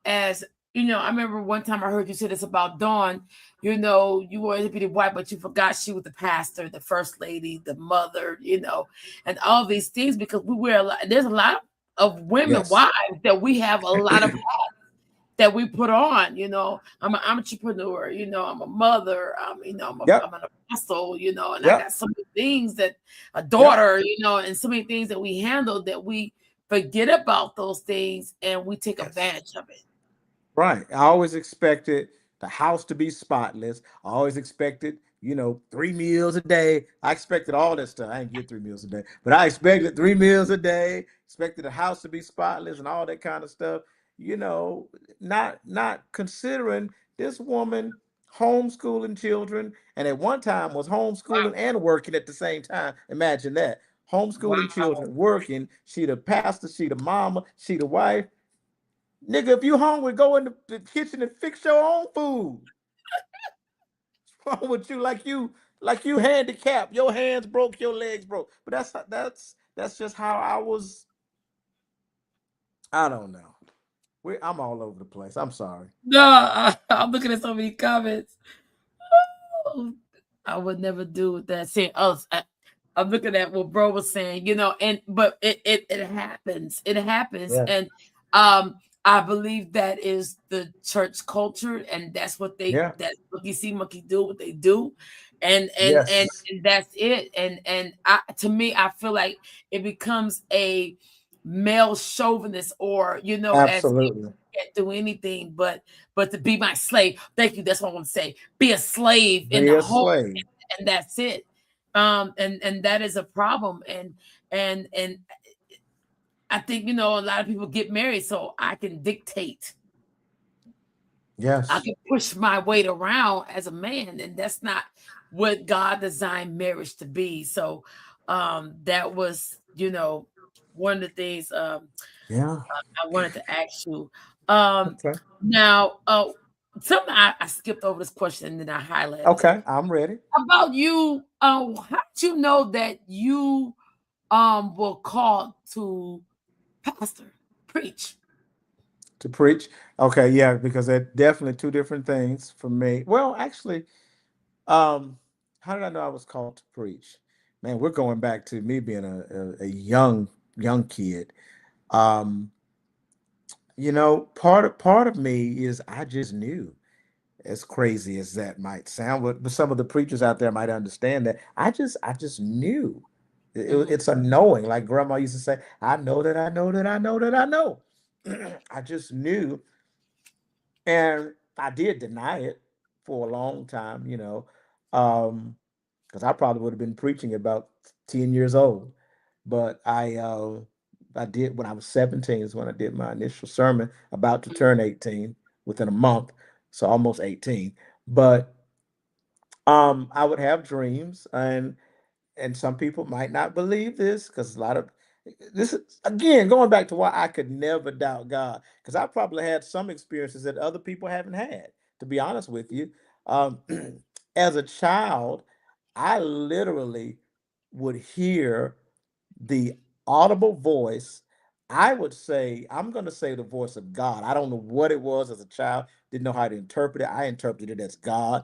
as I remember one time I heard you say this about Dawn. You wanted to be the wife, but you forgot she was the pastor, the first lady, the mother, and all these things, because we wear a lot. There's a lot. of women Yes. wives that we have a lot of that we put on. I'm an entrepreneur. I'm a mother. I'm Yep. an apostle. And I Yep. got so many things that a Yep. daughter. And so many things that we handle that we forget about those things and we take Yes. advantage of it. Right. I always expected the house to be spotless. I always expected, 3 meals a day. I expected all that stuff. I didn't get 3 meals a day, but I expected 3 meals a day, expected the house to be spotless and all that kind of stuff. You know, not considering this woman homeschooling children and at one time was homeschooling and working at the same time. Imagine that. Homeschooling Wow. children, working. She the pastor, she the mama, she the wife. Nigga, if you hungry, go in the kitchen and fix your own food. What's wrong with you? Like you handicapped. Your hands broke, your legs broke. But that's just how I was. I don't know. I'm all over the place. I'm sorry. No, I'm looking at so many comments. Oh, I would never do that. Saying, oh, I'm looking at what bro was saying, and but it happens. It happens, Yeah. and I believe that is the church culture, and Yeah. that's monkey see, monkey do what they do, Yes. and that's it. And to me, I feel like it becomes a male chauvinist, or as if Absolutely. you can't do anything but to be my slave. Thank you. That's what I want to say. Be a slave in Be the a home, slave. and that's it. And that is a problem. And I think a lot of people get married so I can dictate. I Yes. can push my weight around as a man, and that's not what God designed marriage to be. So that was one of the things Yeah. I wanted to ask you. Um Okay. Now, something I skipped over this question and then I highlighted it. Okay. I'm ready About you, how did you know that you were called to pastor, preach? to preach. Okay. Yeah, because they're definitely two different things for me. Well, actually, Um, how did I know I was called to preach? Man, we're going back to me being a young kid. Um, part of me is I just knew, as crazy as that might sound, but some of the preachers out there might understand that. I just knew. Hmm. It's a knowing, like grandma used to say, I know that I know that I know that I know. I just knew, and I did deny it for a long time, um, because I probably would have been preaching about 10 years old. But I did when I was 17 is when I did my initial sermon, about to turn 18 within a month, so almost 18. But I would have dreams, and some people might not believe this because a lot of this is again going back to why I could never doubt God, because I probably had some experiences that other people haven't had, to be honest with you. um, as a child, I literally would hear the audible voice. I would say, I'm going to say the voice of God. I don't know what it was as a child, didn't know how to interpret it. I interpreted it as God.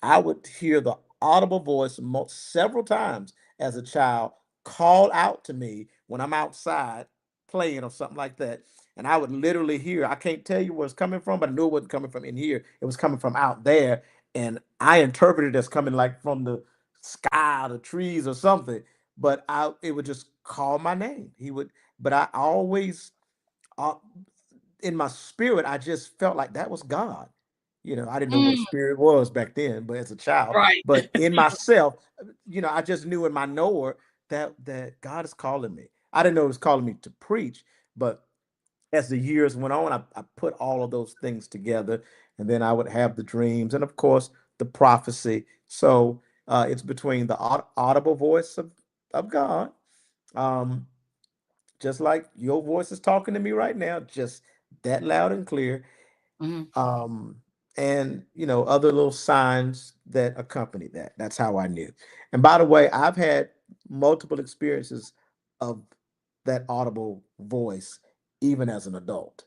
I would hear the audible voice several times as a child call out to me when I'm outside playing or something like that. And I would literally hear, I can't tell you where it's coming from, but I knew it wasn't coming from in here. It was coming from out there. And I interpreted it as coming like from the sky, the trees or something. But it would just call my name. He would, but I always, uh, in my spirit, I just felt like that was God. I didn't know what a Mm, spirit was back then, but as a child, right. but in myself, I just knew in my knower that God is calling me. I didn't know He was calling me to preach, but as the years went on, I put all of those things together, and then I would have the dreams, and of course the prophecy. So it's between the audible voice of God, um, just like your voice is talking to me right now, just that loud and clear, Mhm. um, and other little signs that accompany that. That's how I knew. And by the way, I've had multiple experiences of that audible voice, even as an adult.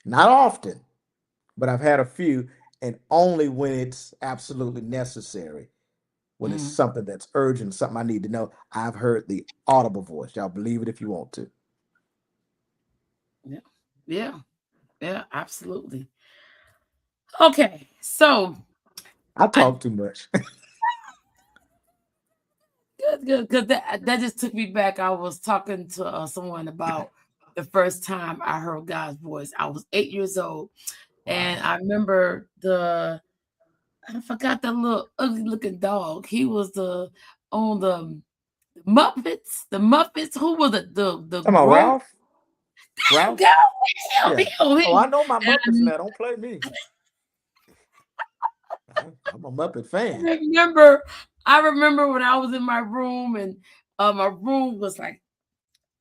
Not often, but I've had a few, and only when it's absolutely necessary. When it's Mhm. something that's urgent, something I need to know, I've heard the audible voice. Y'all believe it if you want to. Yeah. Yeah. Yeah. Absolutely. Okay. So I I talk too much. good, good, because that just took me back. I was talking to someone about the first time I heard God's voice. I was 8 years old, and Wow. I remember I forgot the little ugly looking dog. He was the on the Muppets. The Muppets. Who was it? The Talking about grown Ralph? Ralph? girl. Yeah. Oh, I Him. know my Muppets And now. Don't play me. I'm a Muppet I fan. remember, I remember when I was in my room, and my room was like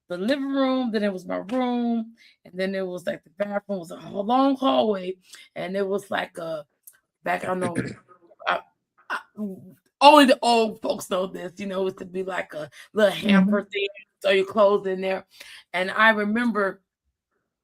the living room, then it was my room, and then it was like the bathroom was a long hallway, and it was like a back. I don't know. I, I, only the old folks know this. It to be like a little Hmm. hamper thing, throw your clothes in there. And I remember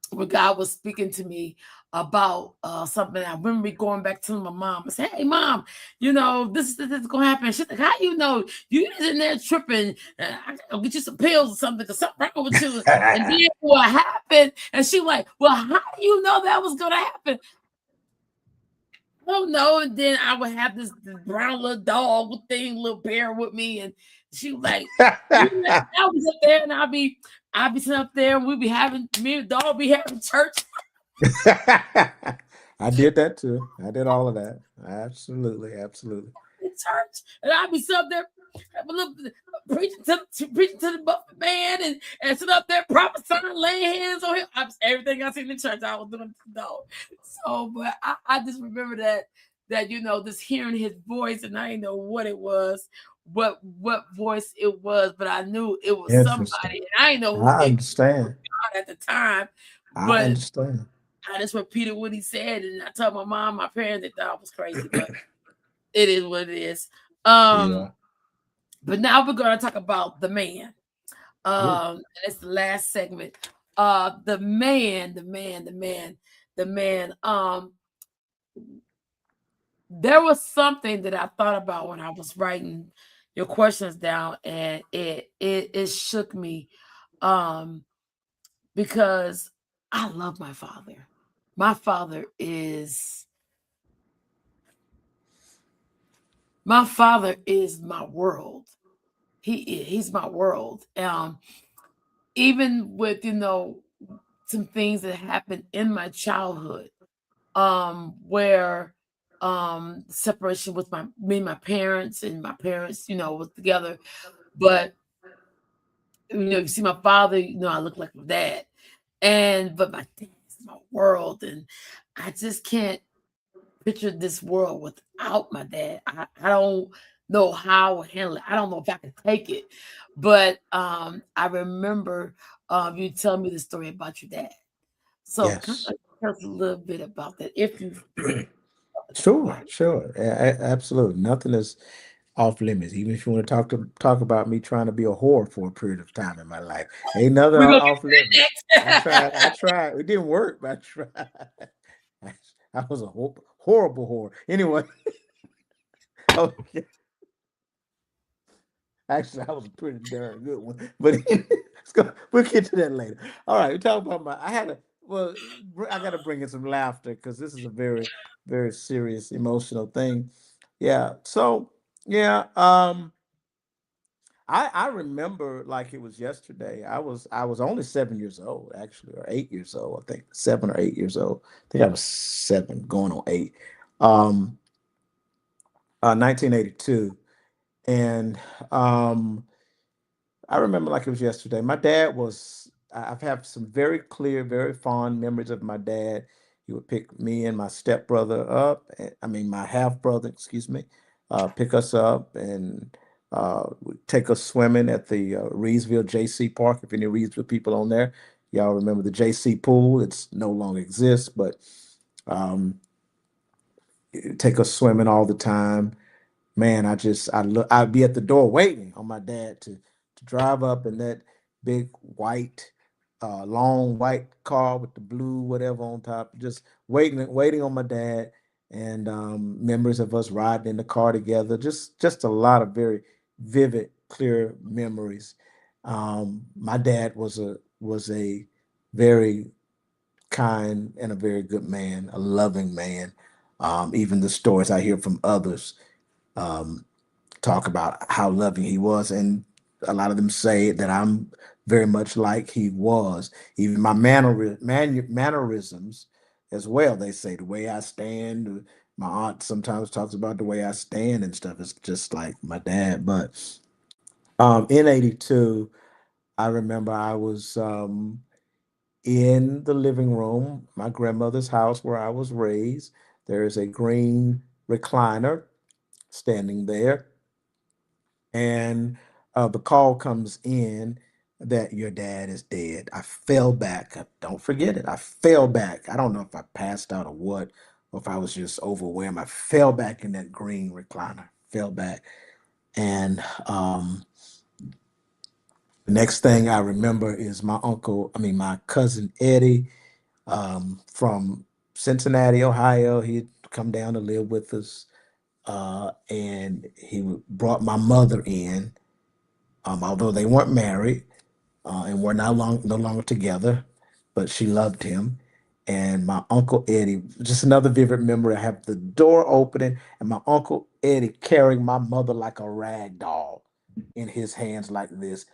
when God was speaking to me about something. I remember me going back to my mom and say, "Hey, mom, this is gonna happen." She's like, "How you know? You is in there tripping? I gotta get you some pills or something, because something wrong with you." And then what happened? And she like, "Well, how do you know that was gonna happen?" Oh no, and then I would have this brown little dog thing, little bear with me, and she was like, I was up there, and I'd be sitting up there, and we'd be having me and the dog be having church I did that too. I did all of that. Absolutely, absolutely. in church, and I'd be sitting up there have a little, preaching to the Buffett man, and sitting up there prophesying, laying hands on him. Everything I seen in church, I was doing to the dog. So, but I just remember that just hearing his voice, and I didn't know what it was, what voice it was, but I knew it was Interesting. somebody, and I didn't know I it understand. God at the time, I but understand. I just repeated what he said, and I told my mom, my parents, they thought I was crazy, but it is what it is. Yeah. But now we're going to talk about the man. Ooh. And it's the last segment. The man, the man, the man, the man. There was something that I thought about when I was writing your questions down, and it shook me, um, because I love my father. My father is my father is my world. He's my world. Even with some things that happened in my childhood, where separation with my me and my parents, and my parents was together, but you see my father, I look like my dad, but my dad is my world, and I just can't picture this world without my dad. I don't know how I handle it. I don't know if I can take it. But I remember you telling me the story about your dad. So kind Yes. of tell us a little bit about that, if you don't Sure, mind. sure. Absolutely. Nothing is off limits. Even if you want to talk about me trying to be a whore for a period of time in my life. Ain't nothing We're gonna off limits. get to that I next. tried. It didn't work, but I tried. I, I was a horrible whore. Anyway, okay. Actually, I was a pretty darn good one. But we'll get to that later. All right, we talk about well, I got to bring in some laughter because this is a very, very serious, emotional thing. Yeah. So, yeah. I remember like it was yesterday. I was only 7 years old, actually, or 8 years old. I think 7 or 8 years old. I think I was seven, going on eight. Um, 1982, and um, I remember like it was yesterday. My dad was, I've had some very clear, very fond memories of my dad. He would pick me and my stepbrother up, I mean, my half brother, excuse me, pick us up and would take us swimming at the Reedsville JC Park. If any Reedsville people on there, y'all remember the JC pool. It's no longer exists, but um, take us swimming all the time. Man, I'd be at the door waiting on my dad to drive up in that big white, long white car with the blue whatever on top, just waiting on my dad, and memories of us riding in the car together. Just a lot of very vivid, clear memories. My dad was a very kind and a very good man, a loving man. Even the stories I hear from others um, talk about how loving he was, and a lot of them say that I'm very much like he was. Even my mannerisms as well. They say the way I stand. My aunt sometimes talks about the way I stand and stuff. It's just like my dad. But in '82, I remember I was in the living room, my grandmother's house where I was raised. There is a green recliner standing there, and the call comes in that your dad is dead. I fell back. Don't forget it. I fell back. I don't know if I passed out or what, or if I was just overwhelmed. I fell back in that green recliner, fell back. And the next thing I remember is my cousin Eddie from Cincinnati, Ohio. He'd come down to live with us, and he brought my mother in, although they weren't married and were no longer together, but she loved him. And my uncle Eddie, just another vivid memory. I have the door opening, and my uncle Eddie carrying my mother like a rag doll in his hands like this,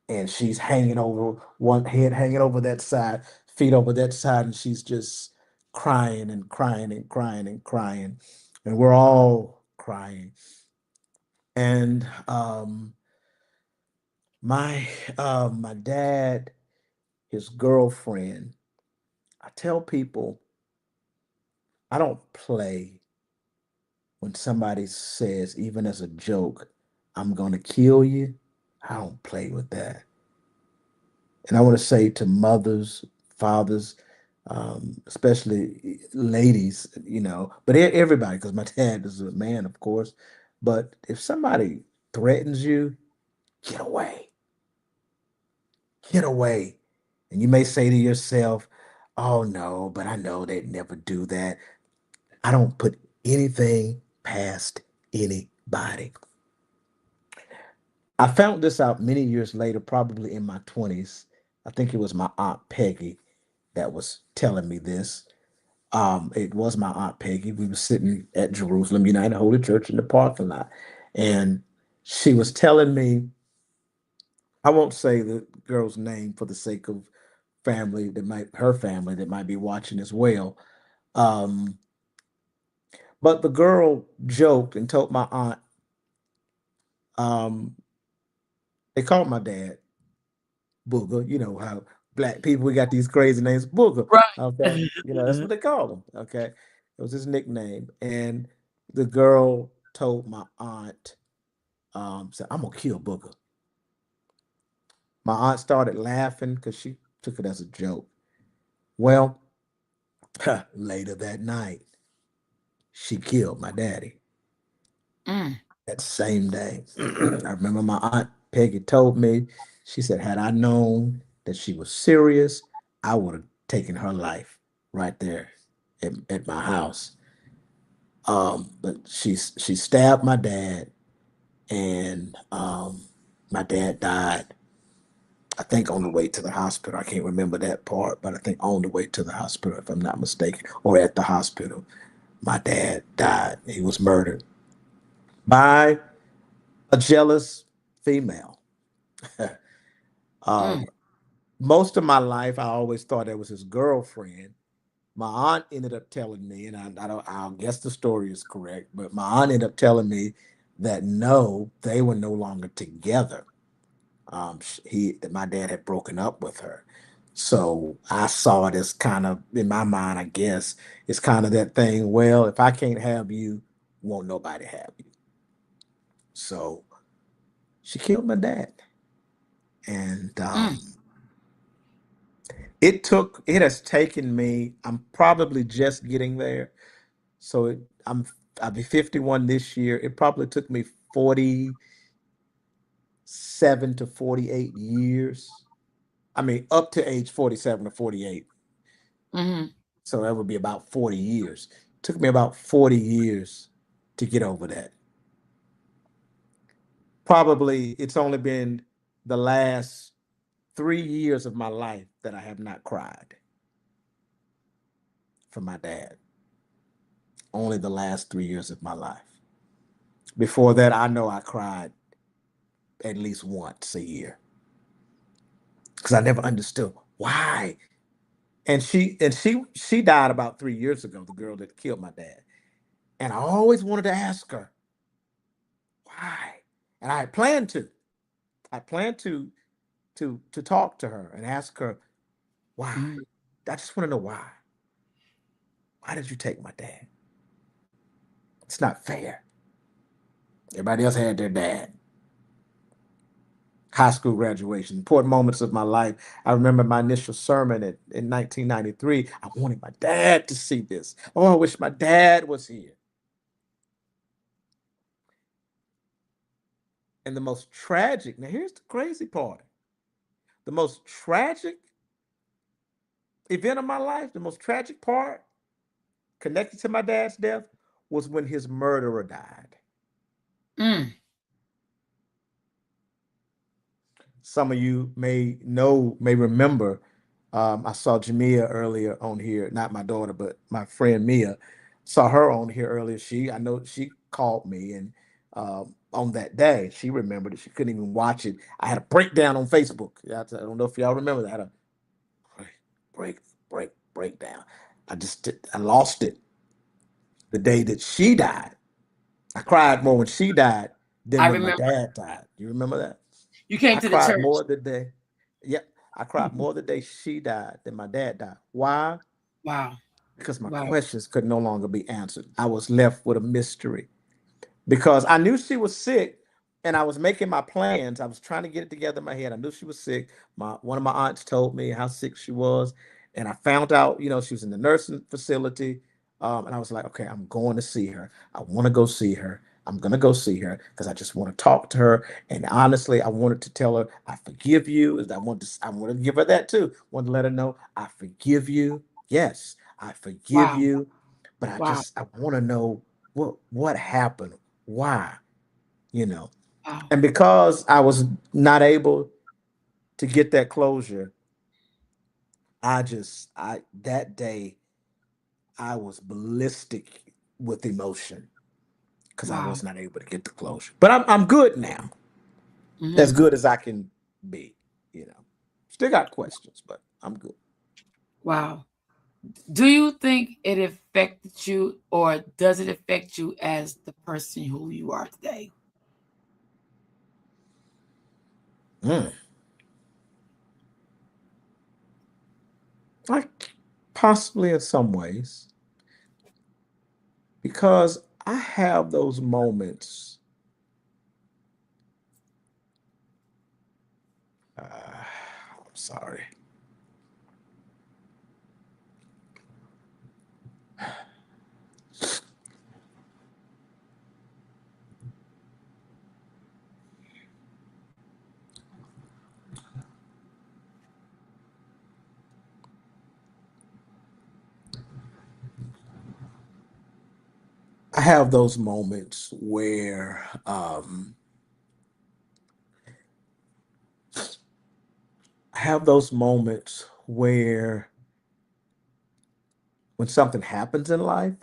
and she's hanging over one head, hanging over that side, feet over that side, and she's just crying and crying and crying and crying, and we're all crying. And my dad, his girlfriend. I tell people I don't play when somebody says, even as a joke, "I'm gonna kill you." I don't play with that. And I want to say to mothers, fathers, especially ladies, but everybody, because my dad is a man, of course. But if somebody threatens you, get away, get away. And you may say to yourself, "Oh no, but I know they'd never do that." I don't put anything past anybody. I found this out many years later, probably in my 20s. I think it was my Aunt Peggy that was telling me this. It was my Aunt Peggy. We were sitting at Jerusalem United Holy Church in the parking lot, and she was telling me, I won't say the girl's name for the sake of her family that might be watching as well. Um, but the girl joked and told my aunt, um, they called my dad Booger. You know how black people, we got these crazy names, Booger. Okay. That's what they called him. Okay. It was his nickname. And the girl told my aunt, said, "I'm gonna kill Booger." My aunt started laughing because she took it as a joke. Well, later that night, she killed my daddy Mm, that same day. I remember my aunt Peggy told me, she said, had I known that she was serious, I would have taken her life right there at my house. But she stabbed my dad, and my dad died. I think on the way to the hospital. I can't remember that part, but I think on the way to the hospital, if I'm not mistaken, or at the hospital, my dad died. He was murdered by a jealous female. mm, um, Most of my life, I always thought that was his girlfriend. My aunt ended up telling me, and I don't, I guess the story is correct, but my aunt ended up telling me that no, they were no longer together. That my dad had broken up with her. So I saw it as kind of, in my mind, I guess, it's kind of that thing. Well, if I can't have you, won't nobody have you. So she killed my dad, and mm, it has taken me. I'm probably just getting there. So I'll be 51 this year. It probably took me 47 to 48 years. I mean, up to age 47 to 48. mm, So that would be about 40 years. It took me about 40 years to get over that. Probably it's only been the last 3 years of my life that I have not cried. from my dad. Only the last 3 years of my life. Before that, I know I cried at least once a year because I never understood why. And she died about 3 years ago, the girl that killed my dad. And I always wanted to ask her why. And I had planned to. I planned to talk to her and ask her why. Mm. I just want to know why. Why did you take my dad? It's not fair. Everybody else had their dad. High school graduation, important moments of my life. I remember my initial sermon in 1993. I wanted my dad to see this. Oh, I wish my dad was here. And the most tragic, now here's the crazy part. The most tragic event of my life, the most tragic part connected to my dad's death was when his murderer died. Mm. Some of you may know, may remember. I saw Jamia earlier on here, not my daughter, but my friend Mia. Saw her on here earlier. I know she called me, and on that day, she remembered it. She couldn't even watch it. I had a breakdown on Facebook. I don't know if y'all remember that. I had a break, breakdown. I lost it the day that she died. I cried more when she died than I when my remember dad died. You remember that? you came I to the cried church. more the day. Yep, I cried more the day she died than my dad died. Why? Wow. Because my Wow. questions could no longer be answered. I was left with a mystery because I knew she was sick and I was making my plans. I was trying to get it together in my head. I knew she was sick. One of my aunts told me how sick she was, and I found out, she was in the nursing facility. And I was like, okay, I'm going to see her. I want to go see her. I'm gonna go see her because I just want to talk to her. And honestly, I wanted to tell her I forgive you. I want to give her that too. Want to let her know I forgive you. Yes, I forgive Wow. you. But Wow. I want to know what happened, why, you know. Wow. And because I was not able to get that closure, I that day I was ballistic with emotion because I Wow. was not able to get the closure. But I'm good now, as Hmm. good as I can be. You know, still got questions, but I'm good. Wow. Do you think it affected you, or does it affect you as the person who you are today? Mm. Like possibly in some ways, because I have those moments. I'm sorry. I have those moments where I have those moments where when something happens in life,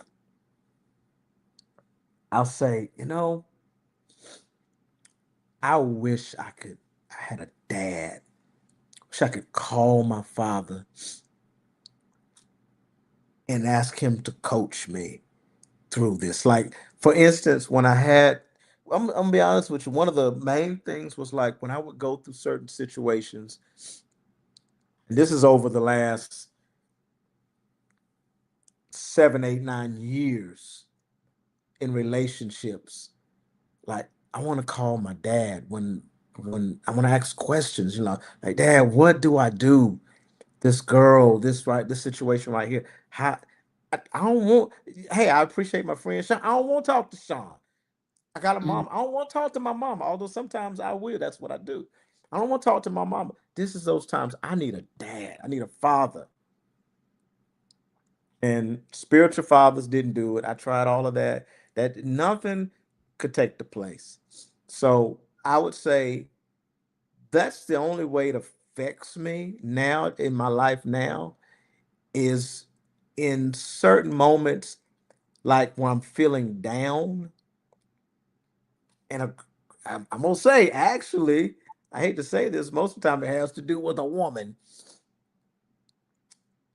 I'll say, I wish I had a dad. Wish I could call my father and ask him to coach me through this. Like, for instance, I'm gonna be honest with you, one of the main things was like when I would go through certain situations, and this is over the last 7, 8, 9 years in relationships. Like, I want to call my dad when I want to ask questions, like, Dad, what do I do? This girl, this situation right here. How I don't want. Hey, I appreciate my friend Shaun. I don't want to talk to Shaun. I got a Mm. mom. I don't want to talk to my mama, although sometimes I will. That's what I do. I don't want to talk to my mama. This is those times I need a dad. I need a father. And spiritual fathers didn't do it. I tried all of that. That nothing could take the place. So I would say that's the only way it affects me now in my life now is in certain moments, like when I'm feeling down, and I'm gonna say, actually, I hate to say this, most of the time it has to do with a woman.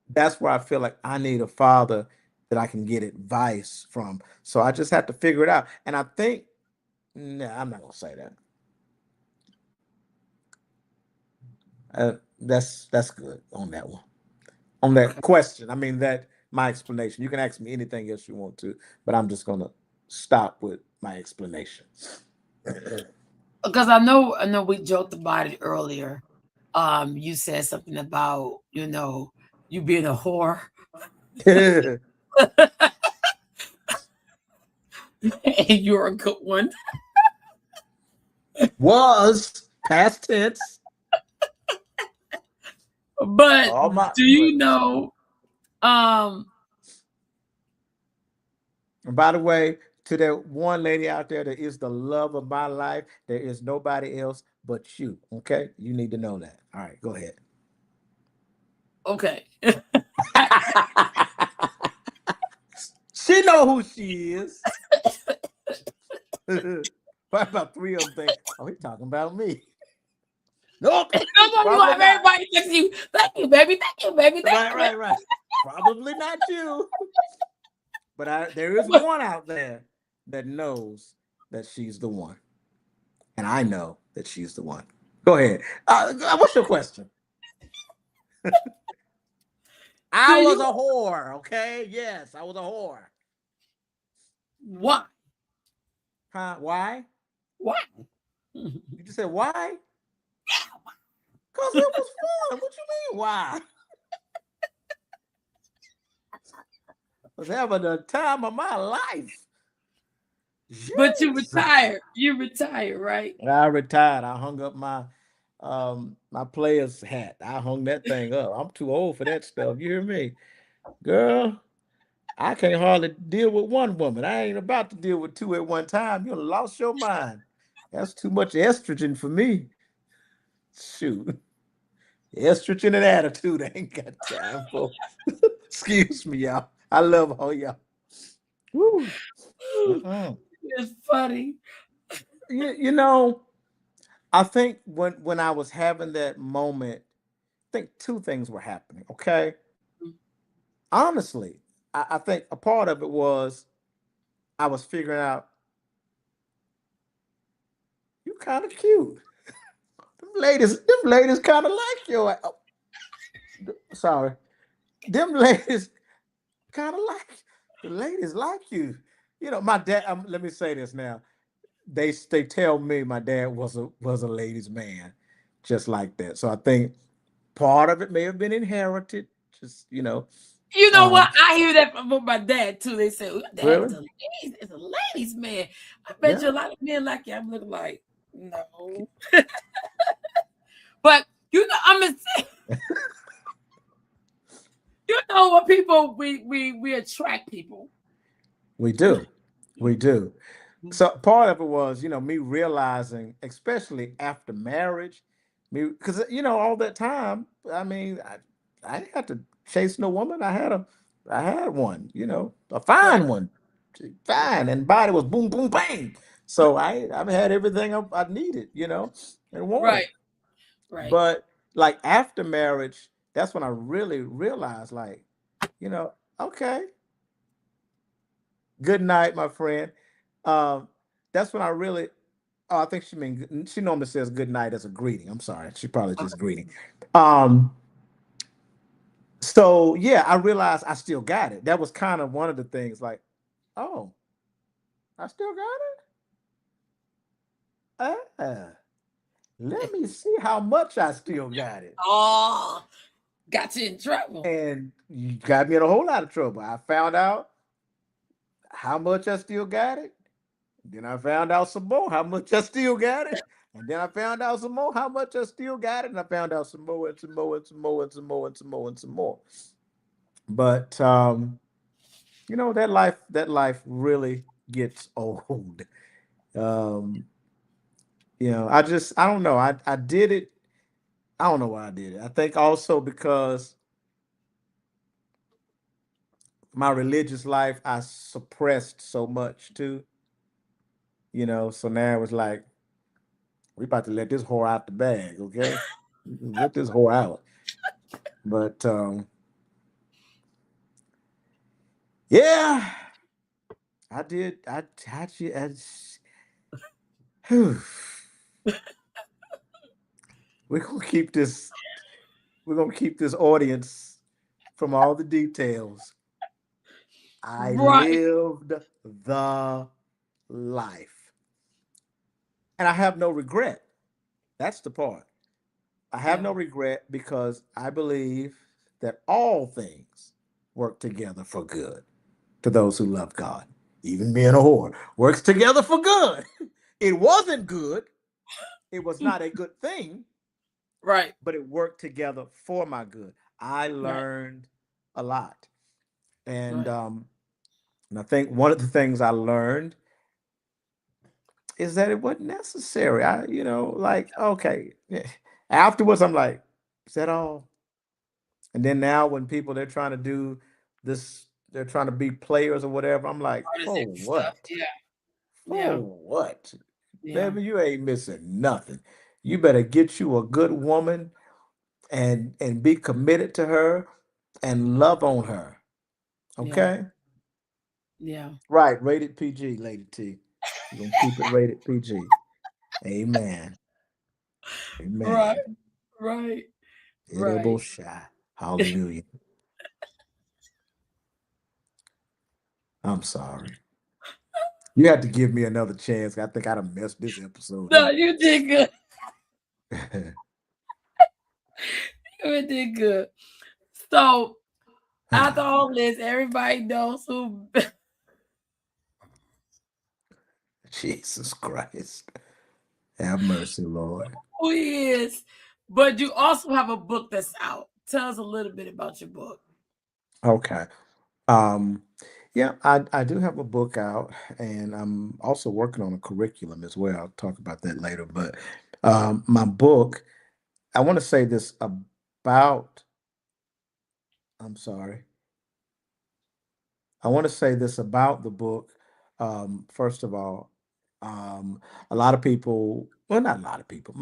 That's where I feel like I need a father that I can get advice from. So I just have to figure it out. And I think, nah, I'm not gonna say that. That's good on that one. On that question, I mean that my explanation. You can ask me anything else you want to, but I'm just gonna stop with my explanation. Because I know we joked about it earlier. You said something about, you being a whore. And you're a good one. Was past tense. But All my do but you know, um, and by the way, to that one lady out there that is the love of my life, there is nobody else but you. Okay, you need to know that. All right, go ahead. okay. She know who she is. Probably about three of them think, oh, he's talking about me. Nope, No, no, you probably have not. everybody next to you. Thank you, baby. Thank you, baby. Thank Right, you, baby. right, right. Probably not you. But there is one out there that knows that she's the one. And I know that she's the one. Go ahead. What's your question? I Do was a you whore, okay? Yes, I was a whore. why? Huh? Why? Why? You just said why? Because it was fun. What you mean, why? I was having the time of my life. But you Jeez. retired. You retired, right? I retired. I hung up my player's hat. I hung that thing up. I'm too old for that stuff. You hear me? Girl, I can't hardly deal with one woman. I ain't about to deal with two at one time. You lost your mind. That's too much estrogen for me. Shoot. Estrogen and attitude I ain't got time for. Excuse me, y'all. I love all y'all. Woo. Mm-mm. It's funny. You know, I think when I was having that moment, I think two things were happening. Okay, honestly, I think a part of it was I was figuring out you kind of cute. Them ladies kind of like you. Oh, sorry, them ladies kind of like the ladies like you. You know, my dad. Let me say this now. They tell me my dad was a ladies' man, just like that. So I think part of it may have been inherited. Just You know what? um, I hear that from my dad too. They say, "Oh, your dad really, is a ladies' man." I bet yeah. you a lot of men like you. I'm looking like, no. But I'm gonna say, what people we attract people. We do, we do. So part of it was, me realizing, especially after marriage, me because all that time, I mean, I didn't have to chase no woman. I had one, a Right, fine one, fine, and body was boom, boom, bang. So I've had everything I needed, and wanted. right, right. But like after marriage, that's when I really realized, like, you know, okay, good night, my friend. Um, that's when I really. Oh, I think she normally says good night as a greeting. I'm sorry, she probably just greeting. Um, so yeah, I realized I still got it. That was kind of one of the things. Like, oh, I still got it. Let me see how much I still got it. Oh, got you in trouble. And you got me in a whole lot of trouble. I found out how much I still got it. Then I found out some more how much I still got it. And then I found out some more how much I still got it. And I found out some more and some more and some more and some more and some more and some more. But that life really gets old. Um, I don't know. I did it. I don't know why I did it. I think also because my religious life I suppressed so much too, so now it was like we about to let this whore out the bag, okay? Let this whore out. But yeah, I did. Whew. We're gonna keep this. We're gonna keep this audience from all the details. I Right. lived the life, and I have no regret. That's the part. I have Yeah. no regret because I believe that all things work together for good to those who love God. Even being a whore works together for good. It wasn't good. It was not a good thing, Right. but it worked together for my good. I Right. learned a lot. And Right. um, and I think one of the things I learned is that it wasn't necessary. Like, okay. Afterwards, I'm like, is that all? And then now when people they're trying to do this, they're trying to be players or whatever, I'm like, for Artistic stuff. what? Yeah. For Yeah. what? Yeah. Baby, you ain't missing nothing. You better get you a good woman and be committed to her and love on her. Yeah. Okay? Yeah. Right, rated PG, Lady T. We're gonna keep it rated PG. Amen. Right. Amen. Right. It'll Right. shy. Hallelujah. I'm sorry. You had to give me another chance. I think I'd have messed this episode No, up. you did good. You did good. So after all this, everybody knows Jesus Christ. Have mercy, Lord. who he is. But you also have a book that's out. Tell us a little bit about your book. Okay. Um, yeah, I do have a book out, and I'm also working on a curriculum as well. I'll talk about that later. But my book, I want to say this about, I'm sorry. I want to say this about the book. First of all, um, a lot of people, well, not a lot of people,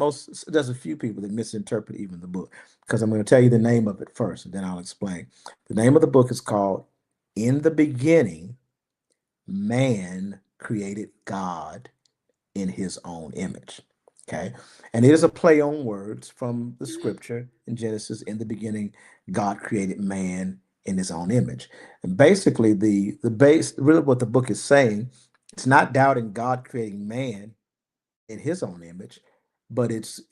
there's a few people that misinterpret even the book because I'm going to tell you the name of it first, and then I'll explain. The name of the book is called In the Beginning, Man Created God in His Own Image. Okay. And it is a play on words from the scripture in Genesis. In the beginning, God created man in his own image. And basically, the base, really what the book is saying, it's not doubting God creating man in his own image, but it's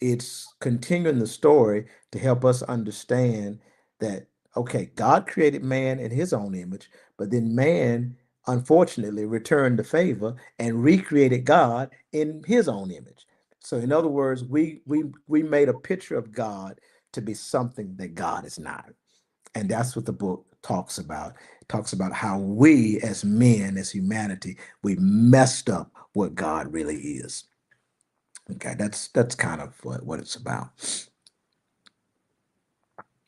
continuing the story to help us understand that okay, God created man in his own image, but then man unfortunately returned the favor and recreated God in his own image. So in other words, we made a picture of God to be something that God is not. And that's what the book talks about. It talks about how we as men, as humanity, we messed up what God really is. Okay, that's kind of what it's about.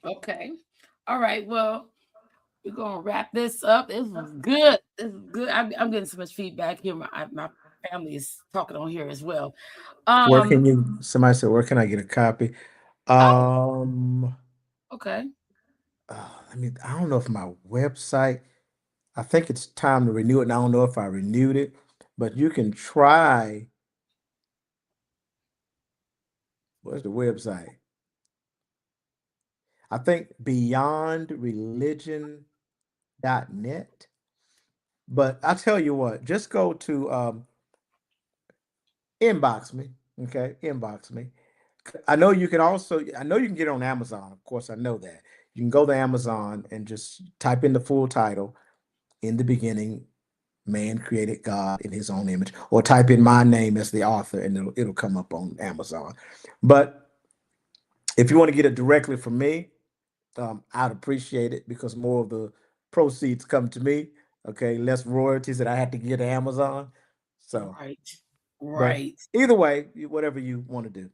Okay. All right. Well, we're gonna wrap this up. This was good. This is good. I'm getting so much feedback here. My family is talking on here as well. Where Um. can you? Somebody said, where can I get a copy? Oh. Um, Okay. I don't know if my website. I think it's time to renew it, and I don't know if I renewed it, but you can try. What's the website? I think beyondreligion.net. But I tell you what, just go to inbox me. Okay, inbox me. I know you can get it on Amazon. Of course, I know that. You can go to Amazon and just type in the full title. In the beginning, man created God in his own image, or type in my name as the author and it'll come up on Amazon. But if you want to get it directly from me, I'd appreciate it because more of the proceeds come to me. Okay, less royalties that I had to get to Amazon. So, Right. but Right. either way, whatever you want to do.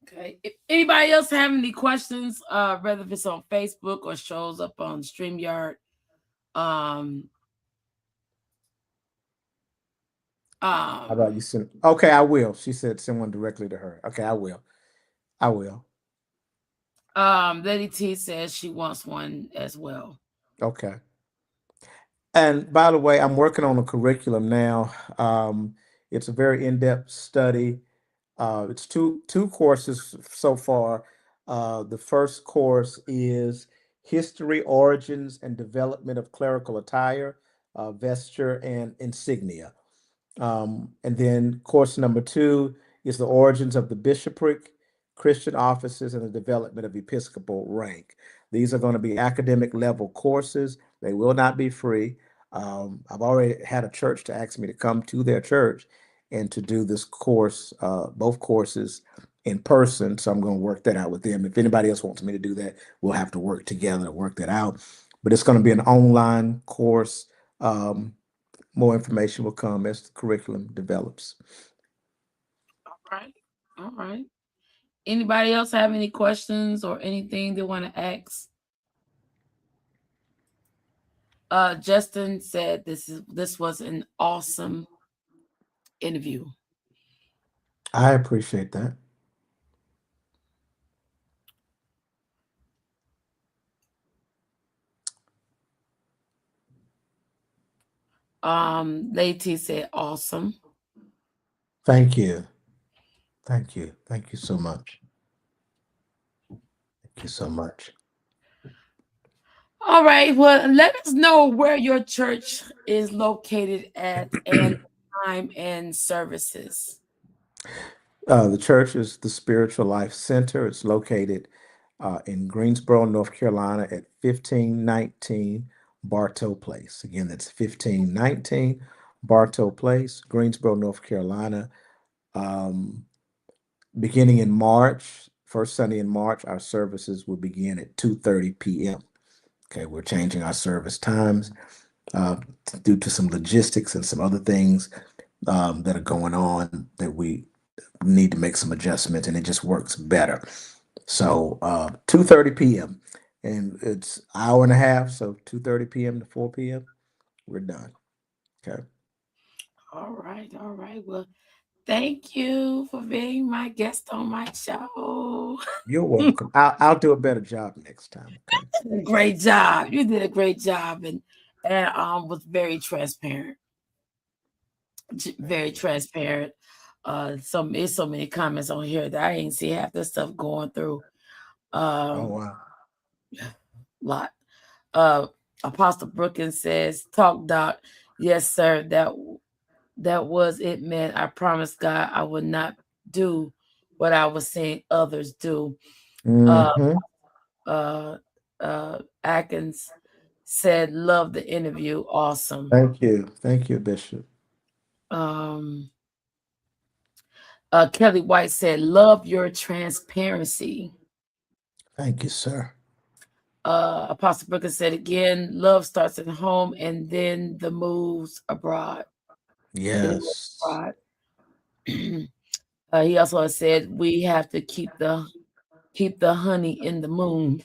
Okay. If anybody else have any questions, whether if it's on Facebook or shows up on StreamYard, Um, How about um, you send? Okay, I will. She said send one directly to her. Okay, I will. I will. Lady T says she wants one as well. Okay. And by the way, I'm working on a curriculum now. It's a very in-depth study. It's two courses so far. The first course is History, Origins, and Development of Clerical Attire, Vesture, and Insignia. And then course number two is the origins of the bishopric, Christian offices, and the development of episcopal rank. These are going to be academic level courses. They will not be free. I've already had a church to ask me to come to their church and to do this course, both courses in person. So I'm going to work that out with them. If anybody else wants me to do that, we'll have to work together to work that out. But it's going to be an online course. More information will come as the curriculum develops. All right. All right. Anybody else have any questions or anything they want to ask? Justin said this was an awesome interview. I appreciate that. Lady said awesome. Thank you. Thank you. Thank you so much. Thank you so much. All right. Well, let us know where your church is located at and time and services. The church is the Spiritual Life Center. It's located in Greensboro, North Carolina at 1519 Bartow Place. Again, that's 1519 Bartow Place, Greensboro, North Carolina. Um, Beginning in March, first Sunday in March, our services will begin at 2:30 p.m. Okay, we're changing our service times uh, due to some logistics and some other things that are going on that we need to make some adjustments, and it just works better. So 2:30 p.m. and it's hour and a half, so 2:30 p.m. to 4 p.m. We're done. Okay. All right. All right. Well, thank you for being my guest on my show. You're welcome. I'll do a better job next time. Okay. Great job. You did a great job and was very transparent. Thank Very you. transparent. Some It's so many comments on here that I ain't see half the stuff going through. Oh Um wow. lot. Uh Apostle Brookins says, talk doc. Yes, sir. That was it, man. I promised God I would not do what I was seeing others do. Uh Mm-hmm. uh Atkins said, love the interview. Awesome. Thank you. Thank you, Bishop. Um Kelly White said, love your transparency. Thank you, sir. Apostle Booker said again, love starts at home and then the moves abroad. Then it moves Yes. abroad. He also said we have to keep the honey in the moon.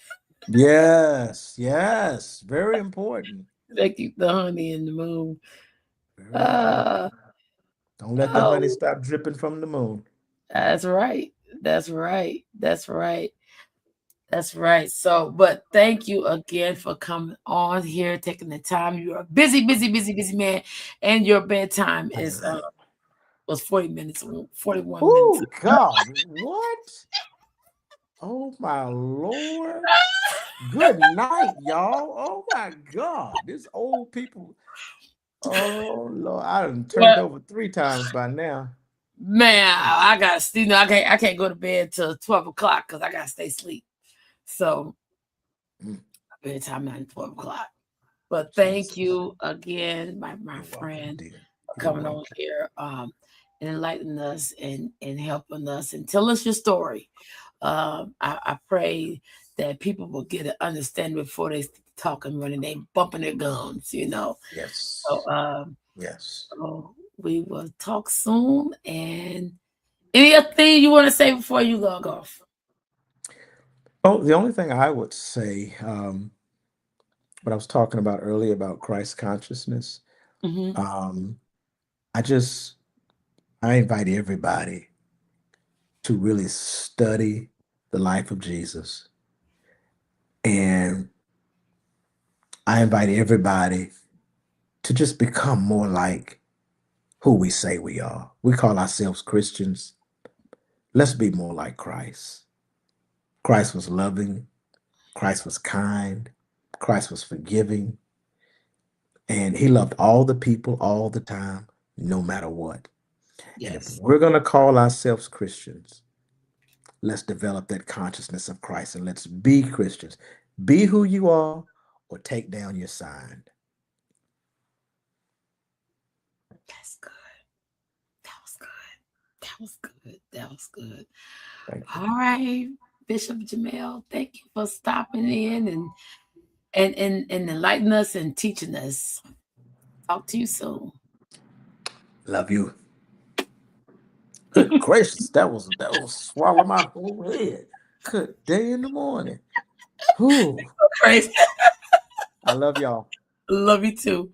Yes. Yes. Very important. They keep the honey in the moon. Very important. Uh, Don't let the honey oh, stop dripping from the moon. that's right. That's right. That's right. That's right. So, but thank you again for coming on here, taking the time. You're a busy, busy, busy, busy man, and your bedtime I is am. was 40 minutes, 41 minutes. Oh God, what? Oh my Lord. Good night, y'all. Oh my God. This old people. Oh Lord. I done turned Well, over 3 times by now. man, Mm, I got to, I can't go to bed till 12 o'clock because I got to stay asleep. So mm. bedtime at 12 o'clock. But thank Jesus. you again, my You're welcome, friend, dear. for You're coming on welcome. here, and enlightening us and helping us and tell us your story. I pray that people will get an understanding before they talk and running, they bumping their gums. So, Yes. Yes. so we will talk soon. And any other thing you want to say before you log off? Oh, the only thing I would say, what I was talking about earlier about Christ consciousness. Mm-hmm. Um, I just I invite everybody to really study the life of Jesus, and I invite everybody to just become more like who we say we are. We call ourselves Christians. Let's be more like Christ. Christ was loving, Christ was kind, Christ was forgiving, and he loved all the people all the time, no matter what. And if Yes. we're going to call ourselves Christians, let's develop that consciousness of Christ and let's be Christians. Be who you are or take down your sign. That's good. That was good. That was good. That was good. Thank you. All right, Bishop Jamel, thank you for stopping in and enlightening us and teaching us. Talk to you soon. Love you. Good gracious, that was swallow my whole head. Good day in the morning. Whew. Crazy. I love y'all. Love you too.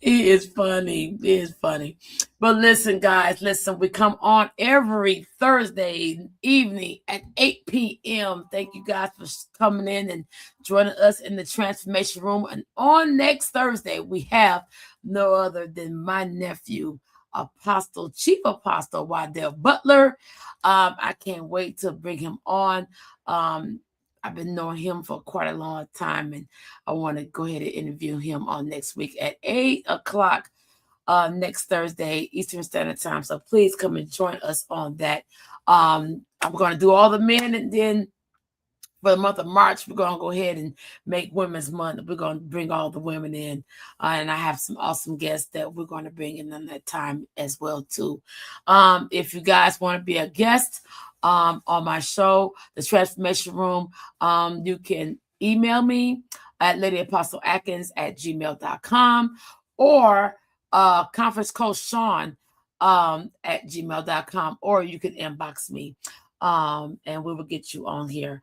He is funny. He is funny. But listen, guys, listen, we come on every Thursday evening at 8 p.m. Thank you guys for coming in and joining us in the transformation room. And on next Thursday, we have no other than my nephew, Apostle, Chief Apostle Waddell Butler. I can't wait to bring him on. I've been knowing him for quite a long time, and I want to go ahead and interview him on next week at 8 o'clock next Thursday, Eastern Standard Time. So please come and join us on that. I'm going to do all the men, and then for the month of March, we're going to go ahead and make Women's Month. We're going to bring all the women in, and I have some awesome guests that we're going to bring in on that time as well too. If you guys want to be a guest on my show, The Transformation Room, you can email me at ladyapostleatkins@gmail.com or conference code Shaun at gmail.com, or you can inbox me and we will get you on here.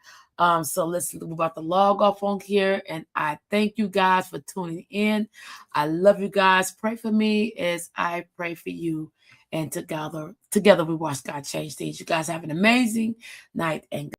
So listen, we're about to log off on here, and I thank you guys for tuning in. I love you guys. Pray for me as I pray for you, and together we watch God change things. You guys have an amazing night, and